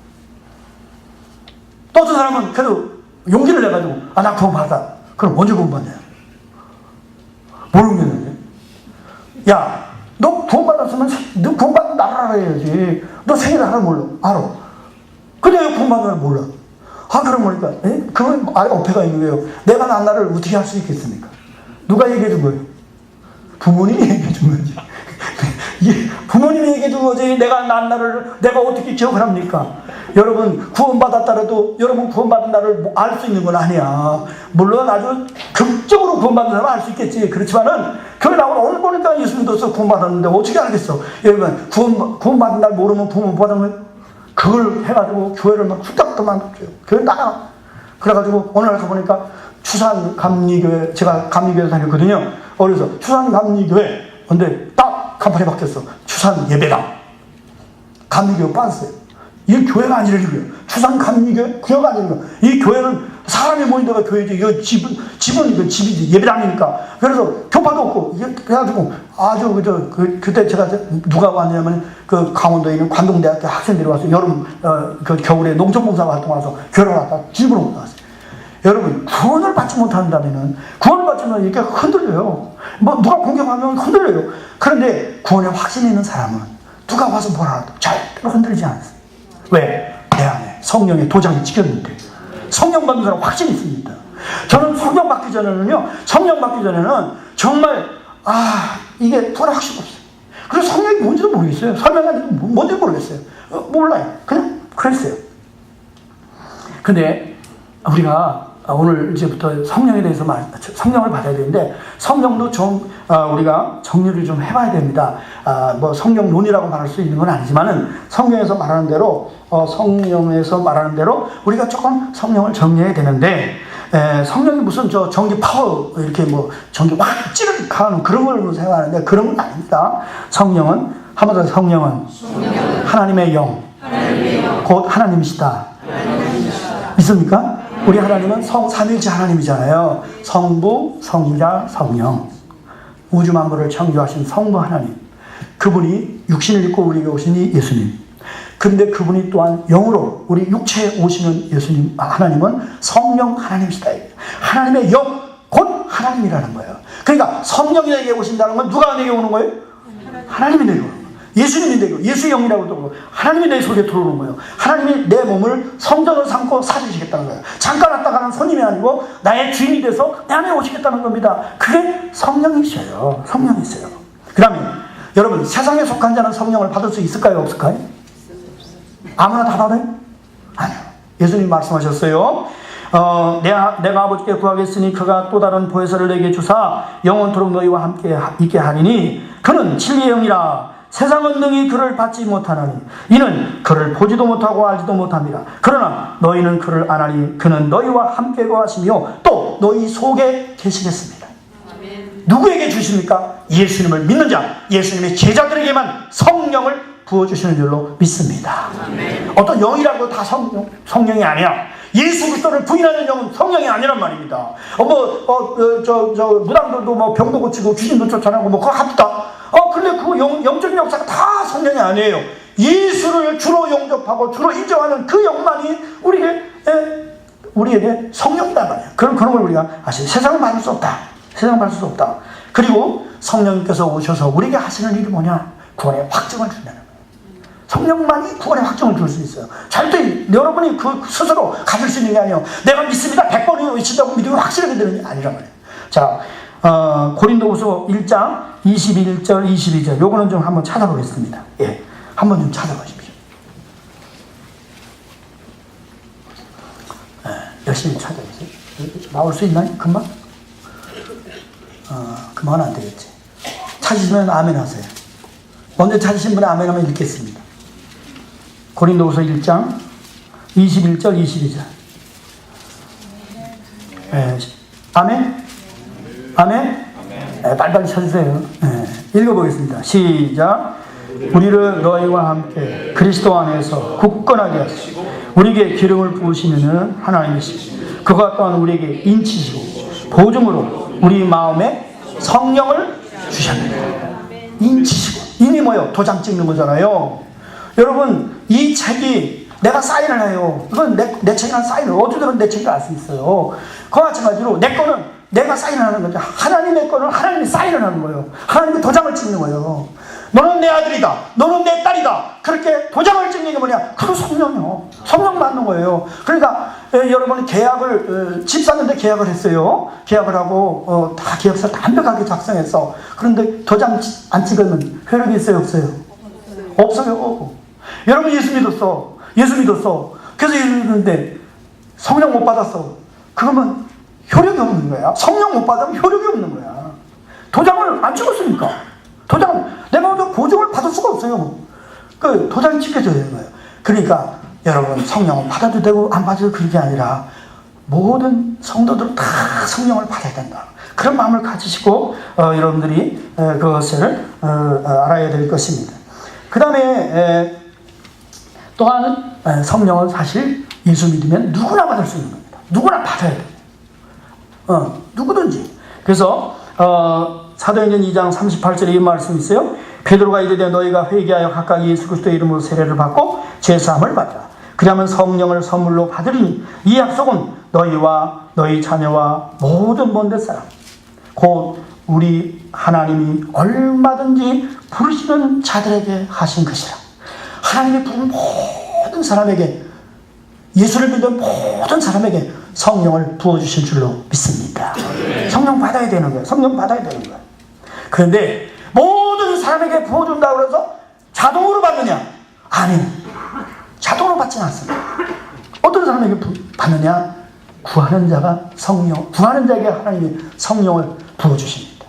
또 어떤 사람은 그래도 용기를 내가지고 나 구원 받았다. 그럼 언제 구원 받냐? 모르겠는데. 야, 너 구원 받았으면 너 구원 받은 나를 알아야지. 너 생일 알아 몰라? 알아. 근데 왜 구원 받는 걸 몰라? 그럼 뭐니까? 그건 아예 어폐가 있는 거예요. 내가 난 나를 어떻게 할 수 있겠습니까? 누가 얘기해 준 거예요? 부모님이 얘기해 준 거지. 부모님이 얘기해 준 거지. 내가 난 나를 내가 어떻게 기억을 합니까? 여러분 구원받았다라도 여러분 구원받은 나를 알 수 있는 건 아니야. 물론 아주 극적으로 구원받은 사람은 알 수 있겠지. 그렇지만은 교회 나오면 오늘 보니까 예수 믿어서 구원받았는데 어떻게 알겠어? 여러분 구원받은 날 모르면 부모 못 받은 거예요? 그걸 해가지고 교회를 막 후딱도 만들었어요. 교회 나가. 그래가지고 어느 날 가보니까 추산감리교회, 제가 감리교회 다녔거든요. 어려서 추산감리교회. 근데 딱 간판이 바뀌었어. 추산 예배당. 감리교회 빠졌어요. 이 교회가 아니라고요. 추산감리교회 구역 아니라고요. 이 교회는 사람이 모인 데가 교회지. 이거 집은 집이지. 예배당이니까. 그래서 교파도 없고. 그래가지고 아주 그때 제가 누가 왔냐면 그 강원도에 있는 관동대학교 학생들이 와서 여름 그 겨울에 농촌봉사 활동 와서 교회를 왔다 집으로 못 나왔어요. 여러분 구원을 받지 못한다면은 구원을 받지만 이렇게 흔들려요. 누가 공격하면 흔들려요. 그런데 구원에 확신이 있는 사람은 누가 와서 뭐라 해도 절대로 흔들리지 않았어요. 왜? 내 안에 성령의 도장이 찍혔는데. 성령 받는 사람 확신이 있습니다. 저는 성령 받기 전에는 정말 이게 도라 확신 없어요. 그래서 성령이 뭔지도 모르겠어요. 설명하기도 뭔지도 모르겠어요. 몰라요. 그냥 그랬어요. 근데 우리가 오늘 이제부터 성령에 대해서 성령을 받아야 되는데 성령도 좀 우리가 정리를 좀 해봐야 됩니다. 성령론이라고 말할 수 있는 건 아니지만은 성경에서 말하는 대로 우리가 조금 성령을 정리해야 되는데 성령이 무슨 전기 파워 이렇게 전기 확 찌르는 그런 걸 생각하는데 그런 건 아닙니다. 성령은 한번 더 성령은 하나님의 영, 곧 하나님이시다. 믿습니까? 우리 하나님은 삼위일체 하나님이잖아요. 성부, 성자, 성령. 우주 만물을 창조하신 성부 하나님. 그분이 육신을 입고 우리에게 오신 예수님. 근데 그분이 또한 영으로 우리 육체에 오시는 예수님, 하나님은 성령 하나님이시다. 하나님의 영, 곧 하나님이라는 거예요. 그러니까 성령이 내게 오신다는 건 누가 내게 오는 거예요? 하나님이 내게 오는 거예요. 예수님이 내게, 예수의 영이라고 또 하나님이 내 속에 들어오는 거예요. 하나님이 내 몸을 성전으로 삼고 사주시겠다는 거예요. 잠깐 왔다 가는 손님이 아니고 나의 주인이 돼서 내 안에 오시겠다는 겁니다. 그게 성령이셔요. 성령이세요. 그 다음에 여러분, 세상에 속한 자는 성령을 받을 수 있을까요? 없을까요? 아무나 다 받아요? 아니요. 예수님 말씀하셨어요. 내가 아버지께 구하겠으니 그가 또 다른 보혜사를 내게 주사 영원토록 너희와 함께 있게 하리니 그는 진리의 영이라. 세상은 능히 그를 받지 못하나니 이는 그를 보지도 못하고 알지도 못합니다. 그러나 너희는 그를 아나니 그는 너희와 함께 거하시며 또 너희 속에 계시겠습니다. 누구에게 주십니까? 예수님을 믿는 자, 예수님의 제자들에게만 성령을 부어주시는 줄로 믿습니다. 어떤 영이라고 다 성령이 아니야. 예수 그리스도를 부인하는 영은 성령이 아니란 말입니다. 무당들도 뭐 병도 고치고 귀신도 쫓아내고 뭐 그거 합니다. 근데 그 영적인 역사가 다 성령이 아니에요. 예수를 주로 영접하고 주로 인정하는 그 영만이 우리에게 성령이란 말이에요. 그런 걸 우리가 아시죠. 세상을 받을 수 없다. 세상을 받을 수 없다. 그리고 성령님께서 오셔서 우리에게 하시는 일이 뭐냐? 구원의 확증을 준다는 거예요. 성령만이 구원의 확증을 줄 수 있어요. 절대 여러분이 그 스스로 가질 수 있는 게 아니에요. 내가 믿습니다. 100번이 외친다고 믿으면 확실하게 되는 게 아니란 말이에요. 자, 고린도후서 1장 21절 22절 요거는 좀 한번 찾아보겠습니다. 예, 한번 좀 찾아보십시오. 열심히 찾아보세요. 나올 수 있나요? 금방? 금방은 안 되겠지. 찾으시면 아멘 하세요. 먼저 찾으신 분은 아멘 하면 읽겠습니다. 고린도후서 1장 21절 22절. 아멘? 아멘? 빨리빨리 찾으세요. 읽어보겠습니다. 시작. 우리를 너희와 함께 그리스도 안에서 굳건하게 하시고 우리에게 기름을 부으시는 하나님이시고 그가 또한 우리에게 인치시고 보증으로 우리 마음에 성령을 주셨느니라. 인치시고. 인이 뭐예요? 도장 찍는 거잖아요. 여러분, 이 책이 내가 사인을 해요. 이건 내 책이란 사인을 어디든 내 책을 알 수 있어요. 그와 마찬가지로 내 거는 내가 사인을 하는 거죠. 하나님의 거는 하나님이 사인을 하는 거예요. 하나님이 도장을 찍는 거예요. 너는 내 아들이다. 너는 내 딸이다. 그렇게 도장을 찍는 게 뭐냐? 그거 성령이요. 성령 받는 거예요. 그러니까 여러분이 계약을 집 샀는데 계약을 했어요. 계약을 하고 다 계약서를 완벽하게 작성했어. 그런데 도장 안 찍으면 효력이 있어요? 없어요? 없어요. 여러분 예수 믿었어. 예수 믿었어. 그래서 예수 믿었는데 성령 못 받았어. 그러면 효력이 없는 거야. 성령 못 받으면 효력이 없는 거야. 도장을 안 찍었으니까. 내가 보증을 받을 수가 없어요. 그 도장이 찍혀져야 되는 거예요. 그러니까 여러분 성령을 받아도 되고 안 받아도 그런 게 아니라 모든 성도들은 다 성령을 받아야 된다. 그런 마음을 가지시고 여러분들이 그것을 알아야 될 것입니다. 그 다음에 또한 성령은 사실 예수 믿으면 누구나 받을 수 있는 겁니다. 누구나 받아야 돼요. 누구든지. 그래서 사도행전 2장 38절에 이 말씀이 있어요. 베드로가 이르되 너희가 회개하여 각각 예수 그리스도의 이름으로 세례를 받고 제사함을 받으라. 그러면 성령을 선물로 받으리니 이 약속은 너희와 너희 자녀와 모든 먼 데 사람 곧 우리 하나님이 얼마든지 부르시는 자들에게 하신 것이라. 하나님이 부른 모든 사람에게, 예수를 믿는 모든 사람에게 성령을 부어주실 줄로 믿습니다. 성령 받아야 되는 거예요. 성령 받아야 되는 거예요. 그런데 모든 사람에게 부어준다고 해서 자동으로 받느냐? 아니요. 자동으로 받지는 않습니다. 어떤 사람에게 받느냐? 구하는 자가 구하는 자에게 하나님이 성령을 부어주십니다.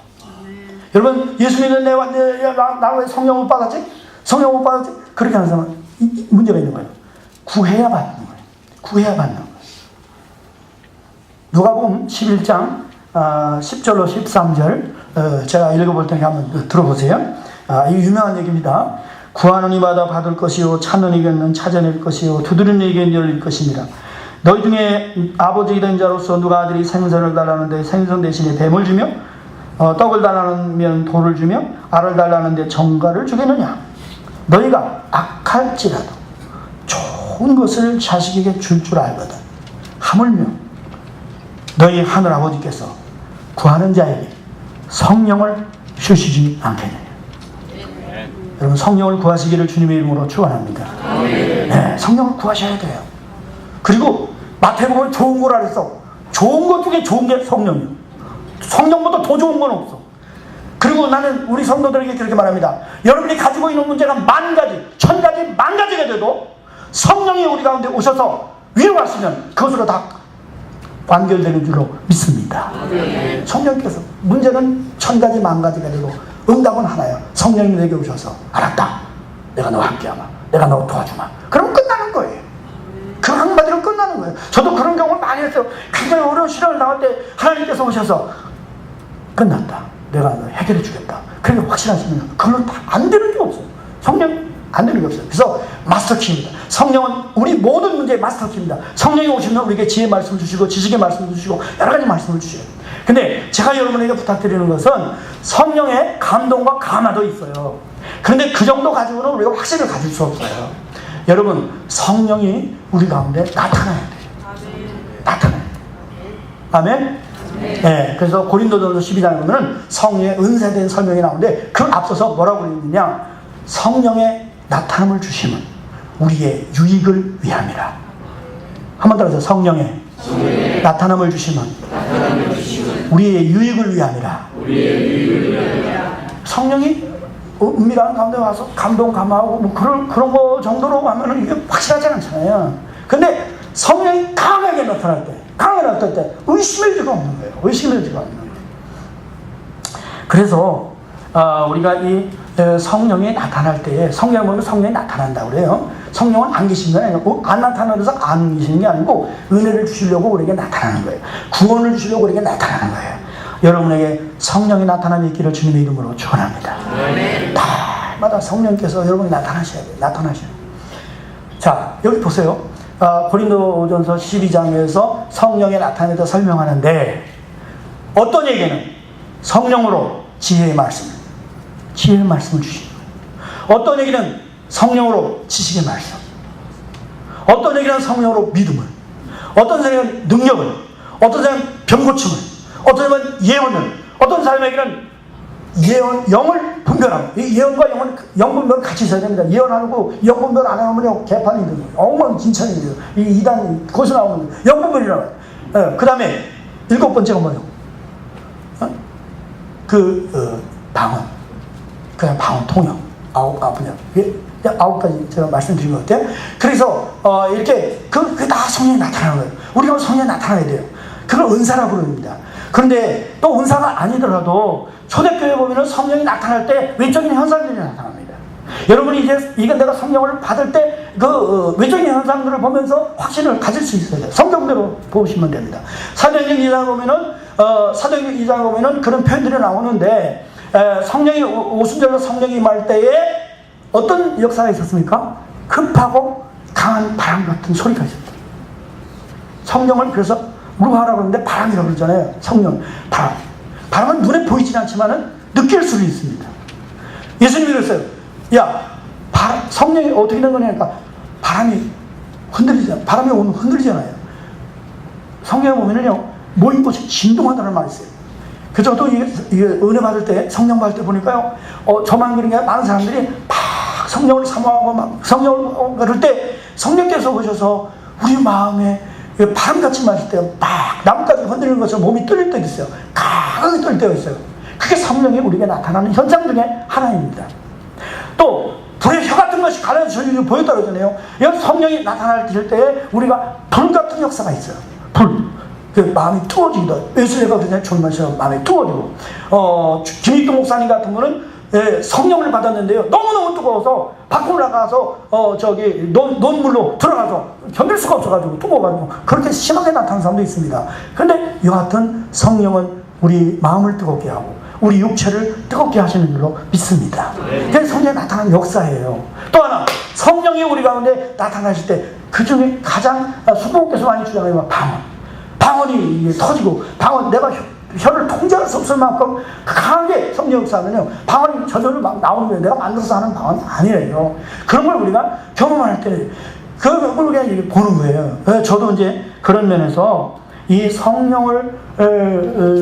여러분, 예수 믿는 나 왜 성령 못 받았지? 성령 못 받았지? 그렇게 하는 사람은 문제가 있는 거예요. 구해야 받는 거예요. 구해야 받는 거예요. 누가복음 11장 10절로 13절 제가 읽어볼 테니까 한번 들어보세요. 이 유명한 얘기입니다. 구하는 이마다 받을 것이요 찾는 이는 찾아낼 것이요 두드리는 이에게 열릴 것입니다. 너희 중에 아버지 된 자로서 누가 아들이 생선을 달라는데 생선 대신에 뱀을 주며 떡을 달라면 돌을 주며 알을 달라는데 정갈을 주겠느냐? 너희가 악할지라도 좋은 것을 자식에게 줄 줄 알거든. 하물며 너희 하늘 아버지께서 구하는 자에게 성령을 주시지 않겠느냐. 여러분, 성령을 구하시기를 주님의 이름으로 축원합니다. 네, 성령을 구하셔야 돼요. 그리고 마태복음은 좋은 거라 그랬어. 좋은 것 중에 좋은 게 성령이에요. 성령보다 더 좋은 건 없어. 그리고 나는 우리 성도들에게 그렇게 말합니다. 여러분이 가지고 있는 문제가 10,000가지, 1,000가지, 10,000가지가 돼도 성령이 우리 가운데 오셔서 위로하시면 그것으로 다 완결되는 줄로 믿습니다. 성령께서 문제는 1,000가지, 10,000가지가 돼도 응답은 하나예요. 성령이 내게 오셔서 알았다. 내가 너와 함께하마. 내가 너 도와주마. 그럼 끝나는 거예요. 그 한마디로 끝나는 거예요. 저도 그런 경험을 많이 했어요. 굉장히 어려운 시련을 당할 때 하나님께서 오셔서 끝났다. 내가 너 해결해 주겠다. 그렇게 확신하시면 그걸로 다 안 되는 게 없어요. 성령 안 되는 게 없어요. 그래서 마스터키입니다. 성령은 우리 모든 문제의 마스터키입니다. 성령이 오시면 우리에게 지혜의 말씀을 주시고 지식의 말씀을 주시고 여러 가지 말씀을 주셔요. 근데 제가 여러분에게 부탁드리는 것은 성령의 감동과 감화도 있어요. 그런데 그 정도 가지고는 우리가 확신을 가질 수 없어요. 여러분, 성령이 우리 가운데 나타나야 돼요. 나타나야 돼요. 아멘? 네, 그래서 고린도전서 12장에 보면 성령의 은사된 설명이 나오는데 그 앞서서 뭐라고 그랬느냐? 성령의 나타남을 주심은 우리의 유익을 위함이라. 한번 따라서 성령의 나타남을 주심은 우리의 유익을 위함이라. 성령이 은밀한 가운데 와서 감동 감화하고 뭐 그런 거 정도로 하면은 이게 확실하지 않잖아요. 근데 성령이 강하게 나타날 때 의심할 수가 없는 거예요. 의심할 수가 없는 거예요. 그래서 우리가 이 성령이 나타날 때에 성령을 보면 성령이 나타난다고 그래요. 성령은 안 계신 건 아니고 안 나타나면서 안 계시는 게 아니고 은혜를 주시려고 우리에게 나타나는 거예요. 구원을 주시려고 우리에게 나타나는 거예요. 여러분에게 성령이 나타남이 있기를 주님의 이름으로 축원합니다. 날마다 성령께서 여러분이 나타나셔야 돼요. 나타나셔야 돼요. 자, 여기 보세요. 고린도전서 12장에서 성령의 나타남에 대해서 설명하는데 어떤 얘기는 성령으로 지혜의 말씀을 주시는 거예요. 어떤 얘기는 성령으로 지식의 말씀, 어떤 얘기는 성령으로 믿음을, 어떤 사람은 능력을, 어떤 사람은 병고침을, 어떤 사람은 예언을, 어떤 사람에게는 영을 분별하고, 예언과 영 분별을 같이 있어야 됩니다. 예언하고 영 분별 안 하면 개판이 되는 거예요. 엉망진창이 돼요. 이 이단 거기서 나오는 거예요. 영 분별이라고 해요. 그 다음에 7번째가 뭐예요? 방언. 그냥 방언 통역. 9가지 제가 말씀드린 것 같아요. 그래서 이렇게 그게 다 성령이 나타나는 거예요. 우리가 성령이 나타나야 돼요. 그걸 은사라고 부릅니다. 그런데 또 은사가 아니더라도 초대교회 보면은 성령이 나타날 때 외적인 현상들이 나타납니다. 여러분이 이게 내가 성령을 받을 때 그 외적인 현상들을 보면서 확신을 가질 수 있어야 돼요. 성경대로 보시면 됩니다. 사도행전 2장에 보면은 그런 표현들이 나오는데 성령이 오순절로 성령이 임할 때에 어떤 역사가 있었습니까? 급하고 강한 바람 같은 소리가 있었다. 성령을 그래서 루하라고 하는데 바람이라고 그러잖아요. 성령, 바람. 바람은 눈에 보이진 않지만은 느낄 수는 있습니다. 예수님이 그랬어요. 성령이 어떻게 된 거냐니까 바람이 오면 흔들리잖아요. 성경에 보면은요, 모인 곳이 진동하다는 말이 있어요. 그래서 또 이게 은혜 받을 때, 성령 받을 때 보니까요, 저만 그런 게 아니라 많은 사람들이 막 성령을 사모하고 막 성령을 그럴 때 성령께서 오셔서 우리 마음에 바람같이 마실 때 막 나뭇가지 흔들리는 것처럼 몸이 떨릴 때가 있어요. 강하게 떨릴 때가 있어요. 그게 성령이 우리에게 나타나는 현상 중에 하나입니다. 또 불의 혀 같은 것이 갈라져 저희를 보였다고 하잖아요. 여기 성령이 나타날 때 우리가 불 같은 역사가 있어요. 불. 그 마음이 뜨거워지기도. 예수님과 그냥 존만처럼 마음이 뜨거워지고. 김익도 목사님 같은 분은 성령을 받았는데요. 너무너무 뜨거워서 밖으로 나가서 논물로 들어가서 견딜 수가 없어가지고 뜨거워가지고 그렇게 심하게 나타나는 사람도 있습니다. 그런데 이 같은 성령은 우리 마음을 뜨겁게 하고 우리 육체를 뜨겁게 하시는 줄로 믿습니다. 그게 성령이 나타나는 역사예요. 또 하나, 성령이 우리 가운데 나타나실 때 그 중에 가장 수고께서 많이 주장하는 방언. 방언이 터지고, 내가 혀를 통제할 수 없을 만큼 강하게 성령 역사하면요, 방언이 저절로 막 나오는 거예요. 내가 만들어서 하는 방언이 아니에요. 그런 걸 우리가 경험할 때 그걸 우리가 보는 거예요. 저도 이제 그런 면에서 이 성령을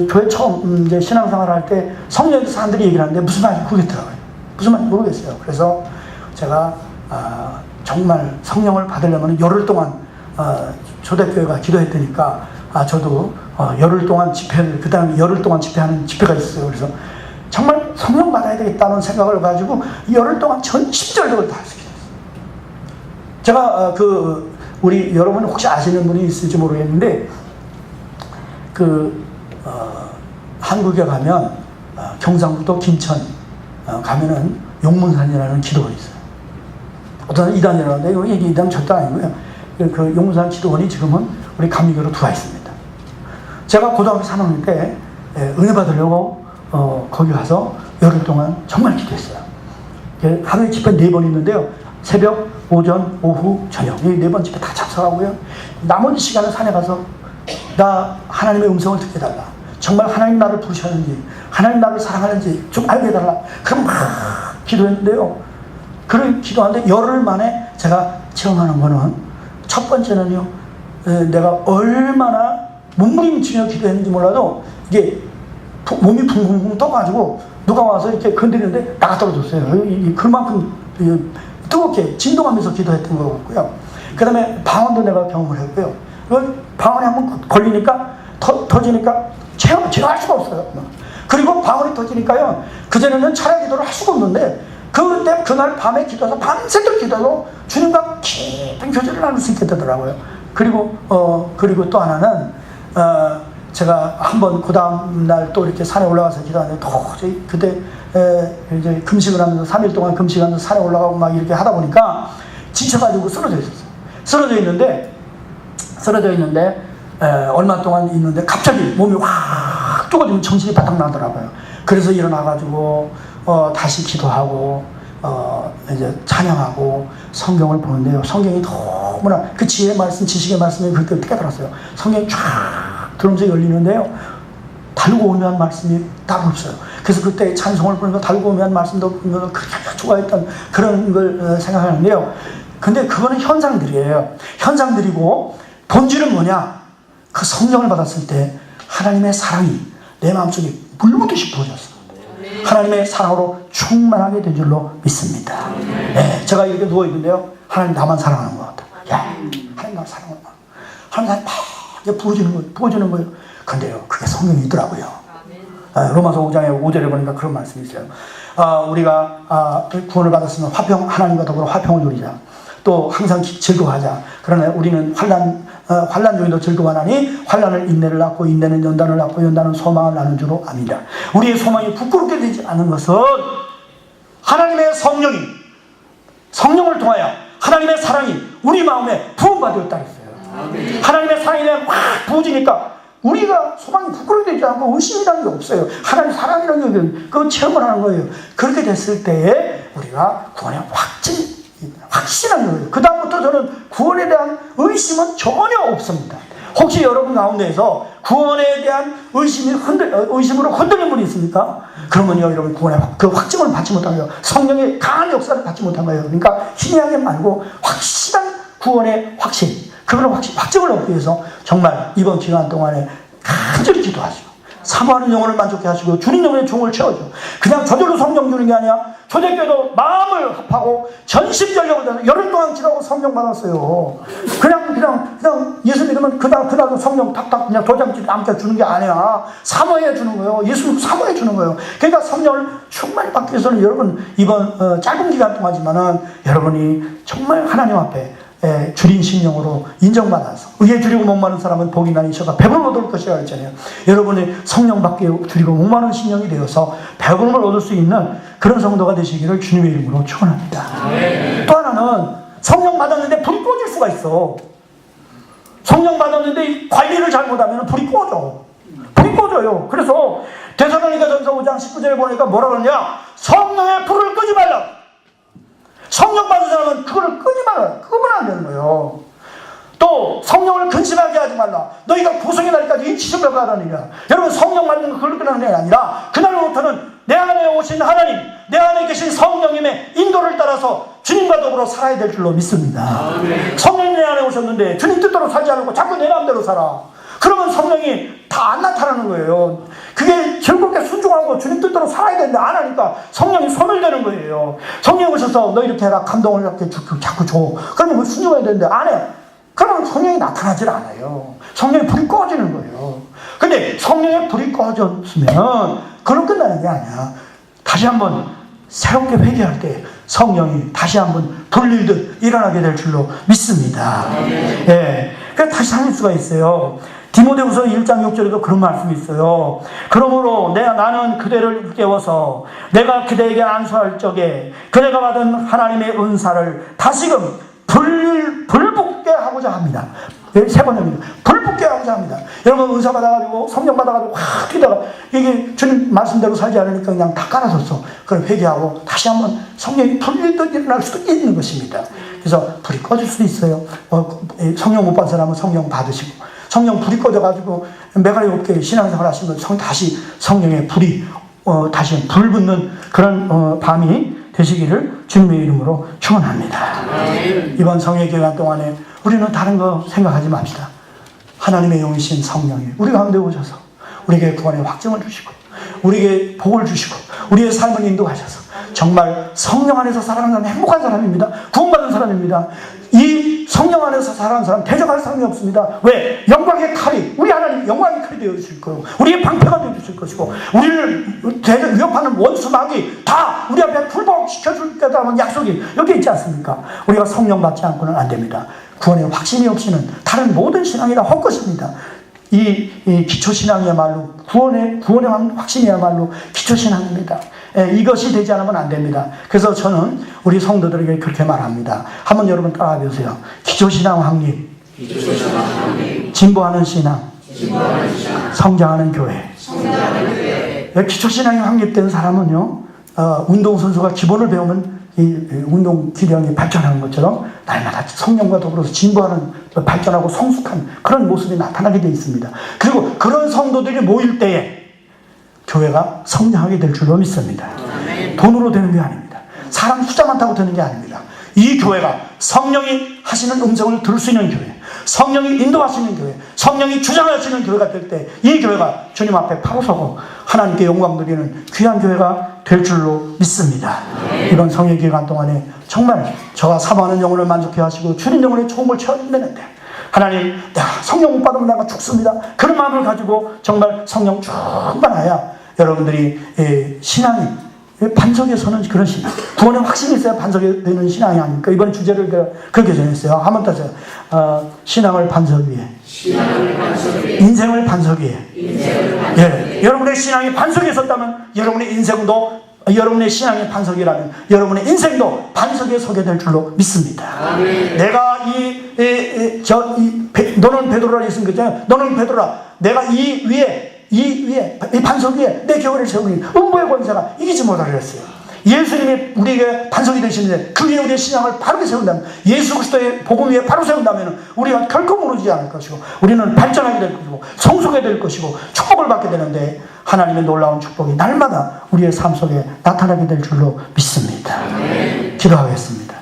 교회 처음 이제 신앙생활 할 때 성령에서 사람들이 얘기를 하는데 무슨 말인지 모르겠더라고요. 무슨 말인지 모르겠어요. 그래서 제가 정말 성령을 받으려면 열흘 동안 초대교회가 기도했다니까 저도 열흘 동안 집회를, 그 다음에 열흘 동안 집회하는 집회가 있어요. 그래서 정말 성령 받아야 되겠다는 생각을 가지고 열흘 동안 전 10절을 다 할 수 있어요. 제가 우리 여러분 혹시 아시는 분이 있을지 모르겠는데 한국에 가면 경상북도 김천 가면은 용문산이라는 기도원이 있어요. 어떤 이단이라는데 이게 이단 절대 아니고요. 그 용문산 기도원이 지금은 우리 감리교로 들어와 있습니다. 제가 고등학교 3학년 때 은혜 받으려고 거기 가서 열흘 동안 정말 기도했어요. 하루에 집회 4번 있는데요. 새벽, 오전, 오후, 저녁 이 4번 집회 다 참석하고요. 나머지 시간은 산에 가서 나 하나님의 음성을 듣게 해달라. 정말 하나님 나를 부르셨는지, 하나님 나를 사랑하는지 좀 알게 해달라. 그럼 막 기도했는데요. 그런 기도하는데 열흘 만에 제가 체험하는 거는 첫 번째는요, 내가 얼마나 몸부림치며 기도했는지 몰라도 이게 몸이 붕붕붕 떠가지고 누가 와서 이렇게 건드리는데 나가 떨어졌어요. 그만큼 뜨겁게 진동하면서 기도했던 것 같고요. 그 다음에 방언도 내가 경험을 했고요. 방언이 한번 걸리니까 터지니까 제어할 수가 없어요. 그리고 방언이 터지니까요, 그전에는 차례 기도를 할 수가 없는데 그때 그날 밤에 기도해서 밤새도록 기도해서 주님과 깊은 교제를 나눌 수 있게 되더라고요. 그리고 또 하나는 제가 한번 그 다음 날 또 이렇게 산에 올라가서 기도하는데 도저히 그때 이제 금식을 하면서 3일 동안 금식하면서 산에 올라가고 막 이렇게 하다 보니까 지쳐가지고 쓰러져 있었어요. 쓰러져 있는데 얼마 동안 있는데 갑자기 몸이 확 뜨거워지면 정신이 바닥 나더라고요. 그래서 일어나가지고 다시 기도하고 이제 찬양하고 성경을 보는데요. 성경이 너무나 그 지혜의 말씀, 지식의 말씀이 그때 깨달았어요. 성경이 쫙 들으면서 열리는데요. 달고오묘한 말씀이 따로 없어요. 그래서 그때 찬송을 부르면서 달고오묘한 말씀도 부르면서 그렇게 좋아했던 그런 걸 생각하는데요. 근데 그거는 현상들이에요. 현상들이고 본질은 뭐냐? 그 성령을 받았을 때 하나님의 사랑이 내 마음속에 물붓듯이 부어졌어요. 하나님의 사랑으로 충만하게 된 줄로 믿습니다. 네, 제가 이렇게 누워있는데요. 하나님 나만 사랑하는 것 같아요. 야, 하나님 나만 사랑하는 것 같아요. 하나님 나만 막 부어주는 거예요. 근데요, 그게 성령이더라고요. 로마서 5장에 5절에 보니까 그런 말씀이 있어요. 우리가 구원을 받았으면 하나님과 더불어 화평을 누리자. 또 항상 즐거워하자. 그러나 우리는 환난 중에도 즐거워하나니 환난을 인내를 낳고 인내는 연단을 낳고 연단은 소망을 낳는 줄로 압니다. 우리의 소망이 부끄럽게 되지 않은 것은 하나님의 성령을 통하여 하나님의 사랑이 우리 마음에 부음받았다 했어요. 하나님의 사랑이 그냥 확 부어지니까 우리가 소망이 부끄러워지지 않고 의심이라는 게 없어요. 하나님 사랑이라는 게 그거 체험을 하는 거예요. 그렇게 됐을 때에 우리가 구원의 확신하는 거예요. 그 다음부터 저는 구원에 대한 의심은 전혀 없습니다. 혹시 여러분 가운데에서 구원에 대한 의심으로 흔들린 분이 있습니까? 그러면요, 여러분 구원의 그 확증을 받지 못한 거예요. 성령의 강한 역사를 받지 못한 거예요. 그러니까 희미하게 말고 확실한 구원의 확신, 그걸 확증을 얻기 위해서 정말 이번 기간 동안에 간절히 기도하시고 사모하는 영혼을 만족해 하시고 주님 영혼의 종을 채워줘. 그냥 저절로 성령 주는 게 아니야. 초대교회도 마음을 합하고 전심전력을 다해서 열흘 동안 지나고 성령 받았어요. 그냥 예수 믿으면 그날 성령 탁탁 그냥 도장지 남겨 주는 게 아니야. 사모해 주는 거예요. 예수 사모해 주는 거예요. 그러니까 성령을 충만히 받기 위해서는 여러분 이번 짧은 기간 동안이지만은 여러분이 정말 하나님 앞에 줄인 신령으로 인정받아서 의에 줄이고 목마른 사람은 복이 나니 저가 배부름을 얻을 것이라 했잖아요. 여러분이 성령 받게 줄이고 목마른 신령이 되어서 배부름을 얻을 수 있는 그런 성도가 되시기를 주님의 이름으로 축원합니다. 또 하나는 성령 받았는데 불이 꺼질 수가 있어. 성령 받았는데 관리를 잘못하면 불이 꺼져요. 그래서 데살로니가전서 5장 19절에 보니까 뭐라 그러냐? 성령의 불을 끄지 말라. 성령 받은 사람은 그거를 끄지 말아요. 끄면 안 되는 거예요. 또 성령을 근심하게 하지 하지 말라. 너희가 구성의 날까지 인치심을 하라니라. 여러분, 성령 받는 건 그걸 끝나는 게 아니라 그날부터는 내 안에 오신 하나님, 내 안에 계신 성령님의 인도를 따라서 주님과 더불어 살아야 될 줄로 믿습니다. 성령님 내 안에 오셨는데 주님 뜻대로 살지 않고 자꾸 내 마음대로 살아. 그러면 성령이 다 안 나타나는 거예요. 그게 결국에 순종하고 주님 뜻대로 살아야 되는데 안 하니까 성령이 소멸되는 거예요. 성령이 오셔서 너 이렇게 해라, 감동을 이렇게 자꾸 줘. 그러면 순종해야 되는데 안 해. 그러면 성령이 나타나질 않아요. 성령의 불이 꺼지는 거예요. 근데 성령의 불이 꺼졌으면 그럼 끝나는 게 아니야. 다시 한번 새롭게 회개할 때 성령이 다시 한번 돌릴듯 일어나게 될 줄로 믿습니다. 예. 그래서 다시 살릴 수가 있어요. 디모데후서 1장 6절에도 그런 말씀이 있어요. 그러므로 나는 그대를 깨워서 내가 그대에게 안수할 적에 그대가 받은 하나님의 은사를 다시금 불붙게 하고자 합니다. 세 번입니다. 불붙게 하고자 합니다. 여러분, 은사 받아가지고 성령 받아가지고 확 뛰다가 이게 주님 말씀대로 살지 않으니까 그냥 다 깔아줬어. 그걸 회개하고 다시 한번 성령이 불릴듯 일어날 수도 있는 것입니다. 그래서 불이 꺼질 수도 있어요. 성령 못 받은 사람은 성령 받으시고, 성령 불이 꺼져가지고 메가리 없게 신앙생활 하시면 다시 성령의 불이 다시 불 붙는 그런 밤이 되시기를 주님의 이름으로 축원합니다. 이번 성회 기간 동안에 우리는 다른 거 생각하지 맙시다. 하나님의 영이신 성령이 우리 가운데 오셔서 우리에게 구원의 확증을 주시고 우리에게 복을 주시고 우리의 삶을 인도하셔서 정말 성령 안에서 살아가는 사람은 행복한 사람입니다. 구원받은 사람입니다. 이 성령 안에서 살아가는 사람 대적할 사람이 없습니다. 왜? 영광의 칼이, 우리 하나님 영광의 칼이 되어주실 거고 우리의 방패가 되어주실 것이고 우리를 위협하는 원수 마귀 다 우리 앞에 불복시켜줄 거다는 약속이 여기 있지 않습니까? 우리가 성령 받지 않고는 안 됩니다. 구원의 확신이 없이는 다른 모든 신앙이라 헛것입니다. 이 기초신앙이야말로 구원의 확신이야말로 기초신앙입니다. 이것이 되지 않으면 안 됩니다. 그래서 저는 우리 성도들에게 그렇게 말합니다. 한번 여러분 따라해보세요. 기초신앙 확립, 진보하는 신앙, 성장하는 교회. 기초신앙이 확립된 사람은요, 운동선수가 기본을 배우면 이 운동 기량이 발전하는 것처럼 날마다 성령과 더불어서 진보하는, 발전하고 성숙한 그런 모습이 나타나게 되어 있습니다. 그리고 그런 성도들이 모일 때에 교회가 성장하게 될 줄로 믿습니다. 돈으로 되는 게 아닙니다. 사람 숫자 많다고 되는 게 아닙니다. 이 교회가 성령이 하시는 음성을 들을 수 있는 교회, 성령이 인도하시는 교회, 성령이 주장하시는 교회가 될 때 이 교회가 주님 앞에 바로 서고 하나님께 영광 드리는 귀한 교회가 될 줄로 믿습니다. 이번 성회 기간 동안에 정말 저가 사모하는 영혼을 만족해 하시고 주님 영혼의 초음을 채워내는데 하나님, 성령 못 받으면 내가 죽습니다. 그런 마음을 가지고 정말 성령 충만하여 여러분들이 신앙이 반석에 서는 그런 신앙, 구원의 확신이 있어야 반석이 되는 신앙이 아닙니까? 이번 주제를 그렇게 정했어요. 한번 따져. 신앙을 반석 위에, 인생을 반석 위에. 예, 여러분의 신앙이 반석에 섰다면 여러분의 인생도, 여러분의 신앙의 반석이라면 여러분의 인생도 반석에 서게 될 줄로 믿습니다. 내가 너는 베드로라 했으니까 있잖아요. 너는 베드로라. 내가 이 반석 위에 내 교회를 세우니 음부의 권세가 이기지 못하리라 했어요. 예수님이 우리에게 반석이 되시는데 그 위에 우리의 신앙을 바르게 세운다면, 예수 그리스도의 복음 위에 바로 세운다면 우리가 결코 무너지지 않을 것이고 우리는 발전하게 될 것이고 성숙하게 될 것이고 축복을 받게 되는데 하나님의 놀라운 축복이 날마다 우리의 삶 속에 나타나게 될 줄로 믿습니다. 기도하겠습니다.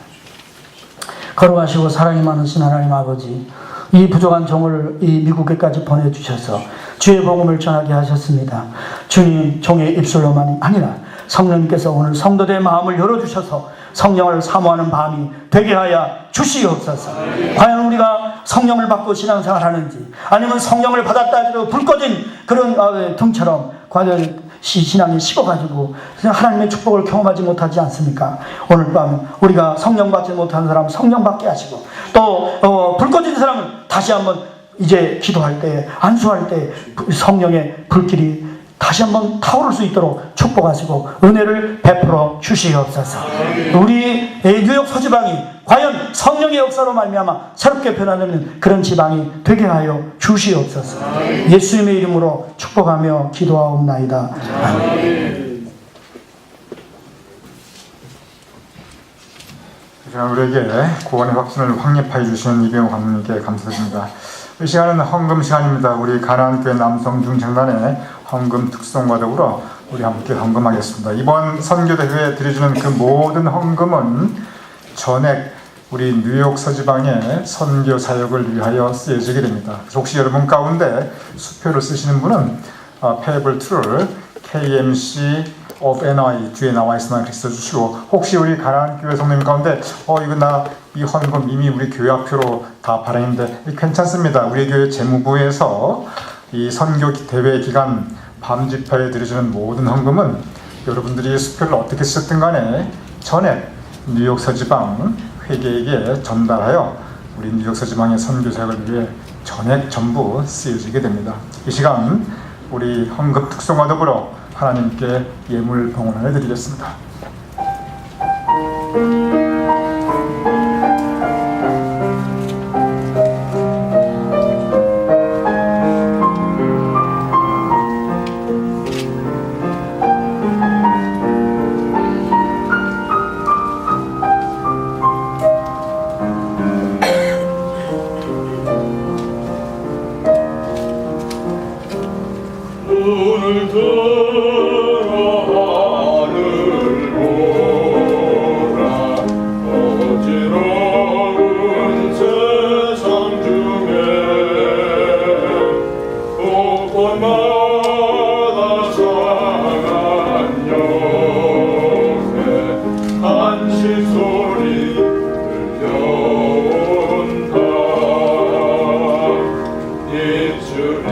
걸어가시고 사랑이 많으신 하나님 아버지, 이 부족한 종을 이 미국에까지 보내주셔서 주의 복음을 전하게 하셨습니다. 주님, 종의 입술로만이 아니라 성령님께서 오늘 성도들의 마음을 열어주셔서 성령을 사모하는 밤이 되게 하여 주시옵소서. 과연 우리가 성령을 받고 신앙생활하는지, 아니면 성령을 받았다 해도 불 꺼진 그런 등처럼 과연 신앙이 식어가지고 하나님의 축복을 경험하지 못하지 않습니까? 오늘 밤 우리가 성령 받지 못한 사람 성령 받게 하시고, 또 불 꺼진 사람은 다시 한번 이제 기도할 때, 안수할 때 성령의 불길이 다시 한번 타오를 수 있도록 축복하시고 은혜를 베풀어 주시옵소서. 우리 뉴욕 서지방이 과연 성령의 역사로 말미암아 새롭게 변화되는 그런 지방이 되게 하여 주시옵소서. 예수님의 이름으로 축복하며 기도하옵나이다. 아멘. 우리에게 구원의 확신을 확립하여 주시는 이병호 감독님께 감사드립니다. 이 시간은 헌금 시간입니다. 우리 가나안교회 남성중창단의 헌금 특송과 더불어 우리 함께 헌금하겠습니다. 이번 선교대회에 드려주는 그 모든 헌금은 전액 우리 뉴욕 서지방의 선교 사역을 위하여 쓰여지게 됩니다. 그래서 혹시 여러분 가운데 수표를 쓰시는 분은 payable to를 KMC of NI 뒤에 나와 있으나 이렇게 써주시고, 혹시 우리 가나안교회 성도님 가운데 이거 나 이 헌금 이미 우리 교회 앞으로 다 발행인데 괜찮습니다. 우리 교회 재무부에서 이 선교 대회 기간 밤집회에 드려주는 모든 헌금은 여러분들이 수표를 어떻게 쓰든 간에 전액 뉴욕 서지방 회계에게 전달하여 우리 뉴욕 서지방의 선교 사역을 위해 전액 전부 쓰여지게 됩니다. 이 시간 우리 헌금 특송과 더불어 하나님께 예물 봉헌을 드리겠습니다. 눈을 들어 하늘 보라. 어지러운 세상 중에 곳곳마다 상한 영의 안식 소리 들려온다. 입술이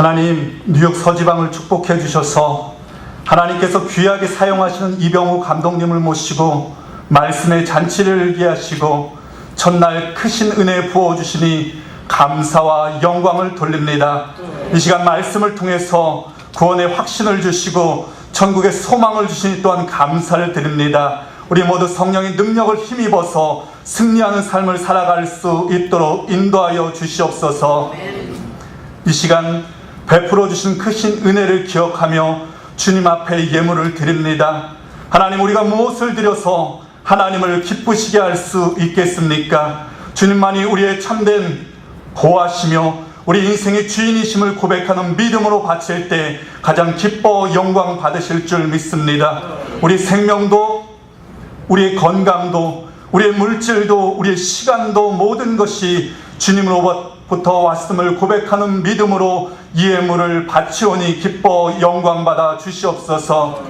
하나님, 뉴욕 서지방을 축복해 주셔서 하나님께서 귀하게 사용하시는 이병우 감독님을 모시고 말씀의 잔치를 예하시고 첫날 크신 은혜 부어주시니 감사와 영광을 돌립니다. 이 시간 말씀을 통해서 구원의 확신을 주시고 천국의 소망을 주시니 또한 감사를 드립니다. 우리 모두 성령의 능력을 힘입어서 승리하는 삶을 살아갈 수 있도록 인도하여 주시옵소서. 이 시간 베풀어 주신 크신 은혜를 기억하며 주님 앞에 예물을 드립니다. 하나님, 우리가 무엇을 드려서 하나님을 기쁘시게 할 수 있겠습니까? 주님만이 우리의 참된 보호하시며 우리 인생의 주인이심을 고백하는 믿음으로 바칠 때 가장 기뻐 영광 받으실 줄 믿습니다. 우리 생명도, 우리의 건강도, 우리의 물질도, 우리의 시간도 모든 것이 주님으로부터 왔음을 고백하는 믿음으로 이 예물을 바치오니 기뻐 영광 받아 주시옵소서.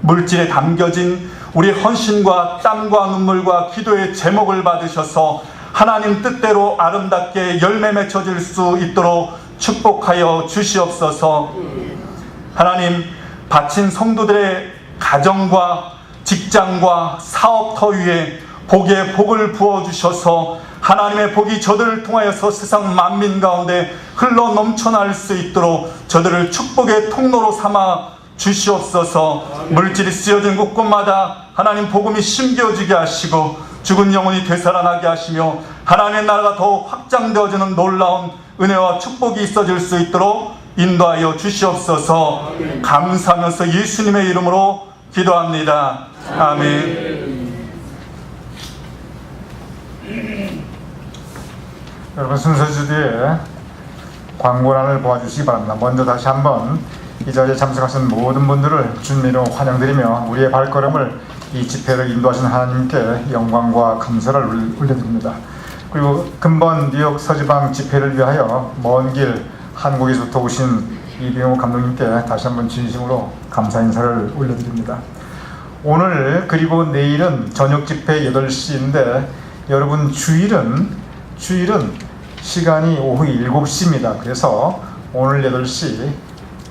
물질에 담겨진 우리 헌신과 땀과 눈물과 기도의 제목을 받으셔서 하나님 뜻대로 아름답게 열매 맺혀질 수 있도록 축복하여 주시옵소서. 하나님, 바친 성도들의 가정과 직장과 사업터 위에 복에 복을 부어주셔서 하나님의 복이 저들을 통하여서 세상 만민 가운데 흘러 넘쳐날 수 있도록 저들을 축복의 통로로 삼아 주시옵소서. 물질이 쓰여진 곳곳마다 하나님 복음이 심겨지게 하시고 죽은 영혼이 되살아나게 하시며 하나님의 나라가 더욱 확장되어지는 놀라운 은혜와 축복이 있어질 수 있도록 인도하여 주시옵소서. 감사하면서 예수님의 이름으로 기도합니다. 아멘. 여러분, 순서지 뒤에 광고란을 보아주시기 바랍니다. 먼저 다시 한번 이 자리에 참석하신 모든 분들을 주님으로 환영드리며 우리의 발걸음을 이 집회를 인도하신 하나님께 영광과 감사를 올려드립니다. 그리고 근본 뉴욕 서지방 집회를 위하여 먼 길 한국에서부터 오신 이병우 감독님께 다시 한번 진심으로 감사 인사를 올려드립니다. 오늘 그리고 내일은 저녁 집회 8시인데 여러분, 주일은 시간이 오후 7시입니다. 그래서 오늘 8시,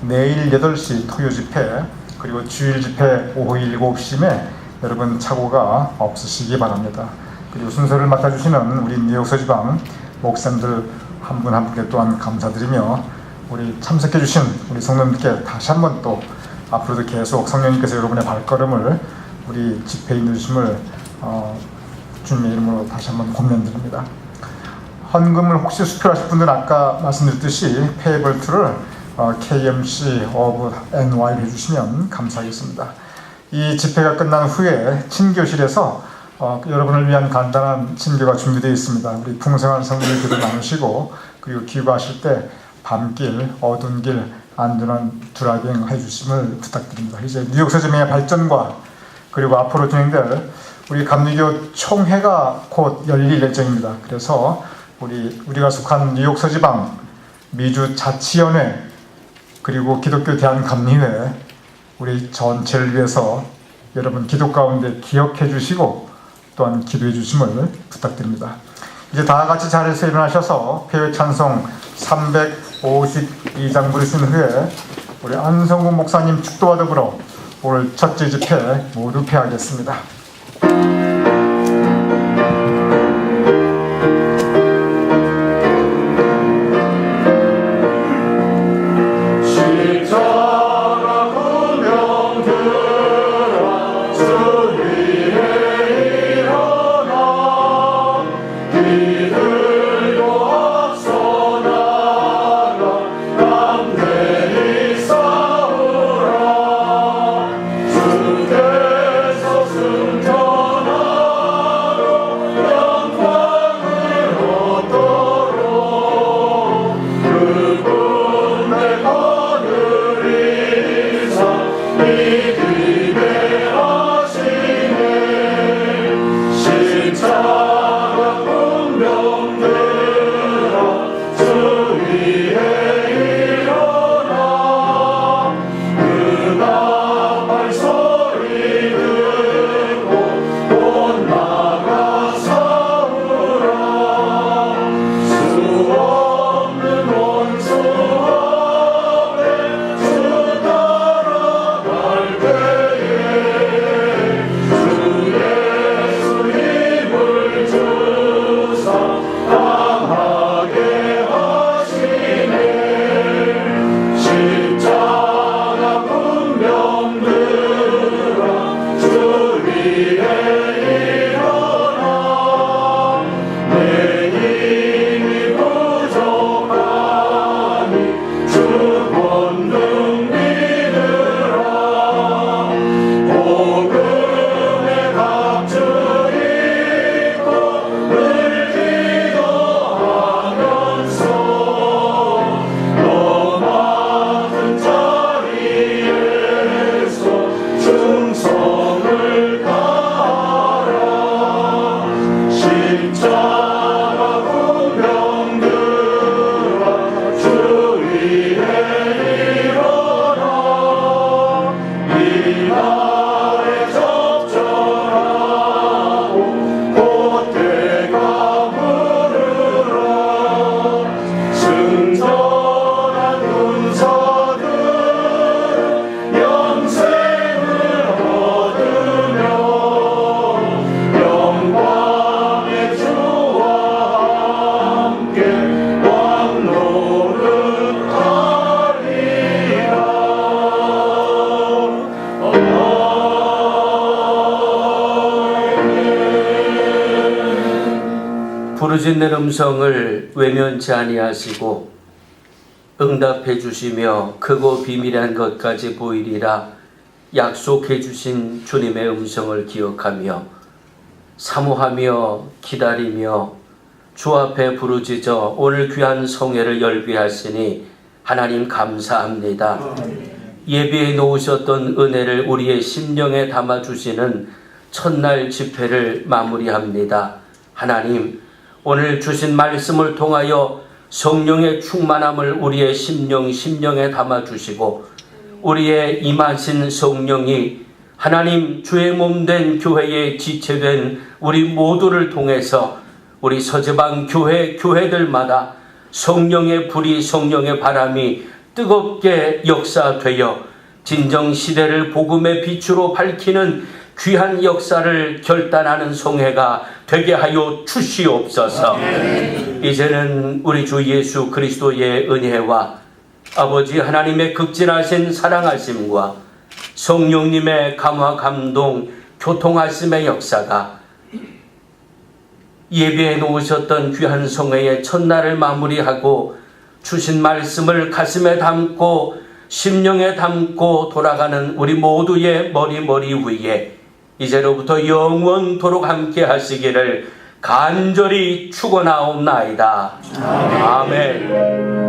내일 8시 토요 집회, 그리고 주일 집회 오후 7시에 여러분 착오가 없으시기 바랍니다. 그리고 순서를 맡아주시는 우리 뉴욕 서지방 목사님들 한 분 한 분께 또한 감사드리며 우리 참석해주신 우리 성도님께 다시 한번 또 앞으로도 계속 성령님께서 여러분의 발걸음을 우리 집회에 인도주심을 주님의 이름으로 다시 한번 권면드립니다. 헌금을 혹시 수표하실 분들은 아까 말씀드렸듯이 페이블 투를 KMC of NY로 해주시면 감사하겠습니다. 이 집회가 끝난 후에 친교실에서 여러분을 위한 간단한 친교가 준비되어 있습니다. 우리 풍성한 성도들 기도 나누시고 그리고 귀가하실 때 밤길, 어두운 길 안전한 드라이빙 해주심을 부탁드립니다. 이제 뉴욕 서지방의 발전과 그리고 앞으로 진행될 우리 감리교 총회가 곧 열릴 예정입니다. 그래서 우리가 속한 뉴욕 서지방 미주 자치연회 그리고 기독교 대한감리회 우리 전체를 위해서 여러분 기도 가운데 기억해 주시고 또한 기도해 주심을 부탁드립니다. 이제 다 같이 자리에서 일어나셔서 폐회 찬송 352장 부르신 후에 우리 안성국 목사님 축도와 더불어 오늘 첫째 집회 모두 폐하겠습니다. 주께서 부르짖는 음성을 외면치 아니하시고 응답해 주시며 크고 비밀한 것까지 보이리라 약속해 주신 주님의 음성을 기억하며 사모하며 기다리며 주 앞에 부르짖어 오늘 귀한 성회를 열게 하시니 하나님 감사합니다. 예비해 놓으셨던 은혜를 우리의 심령에 담아주시는 첫날 집회를 마무리합니다. 하나님, 오늘 주신 말씀을 통하여 성령의 충만함을 우리의 심령에 담아주시고 우리의 임하신 성령이 하나님 주의 몸된 교회의 지체된 우리 모두를 통해서 우리 서지방 교회들마다 성령의 불이 성령의 바람이 뜨겁게 역사되어 진정시대를 복음의 빛으로 밝히는 귀한 역사를 결단하는 성회가 되게 하여 주시옵소서. 이제는 우리 주 예수 그리스도의 은혜와 아버지 하나님의 극진하신 사랑하심과 성령님의 감화 감동 교통하심의 역사가 예배해 놓으셨던 귀한 성회의 첫날을 마무리하고 주신 말씀을 가슴에 담고 심령에 담고 돌아가는 우리 모두의 머리 위에 이제로부터 영원토록 함께 하시기를 간절히 축원하옵나이다. 아멘.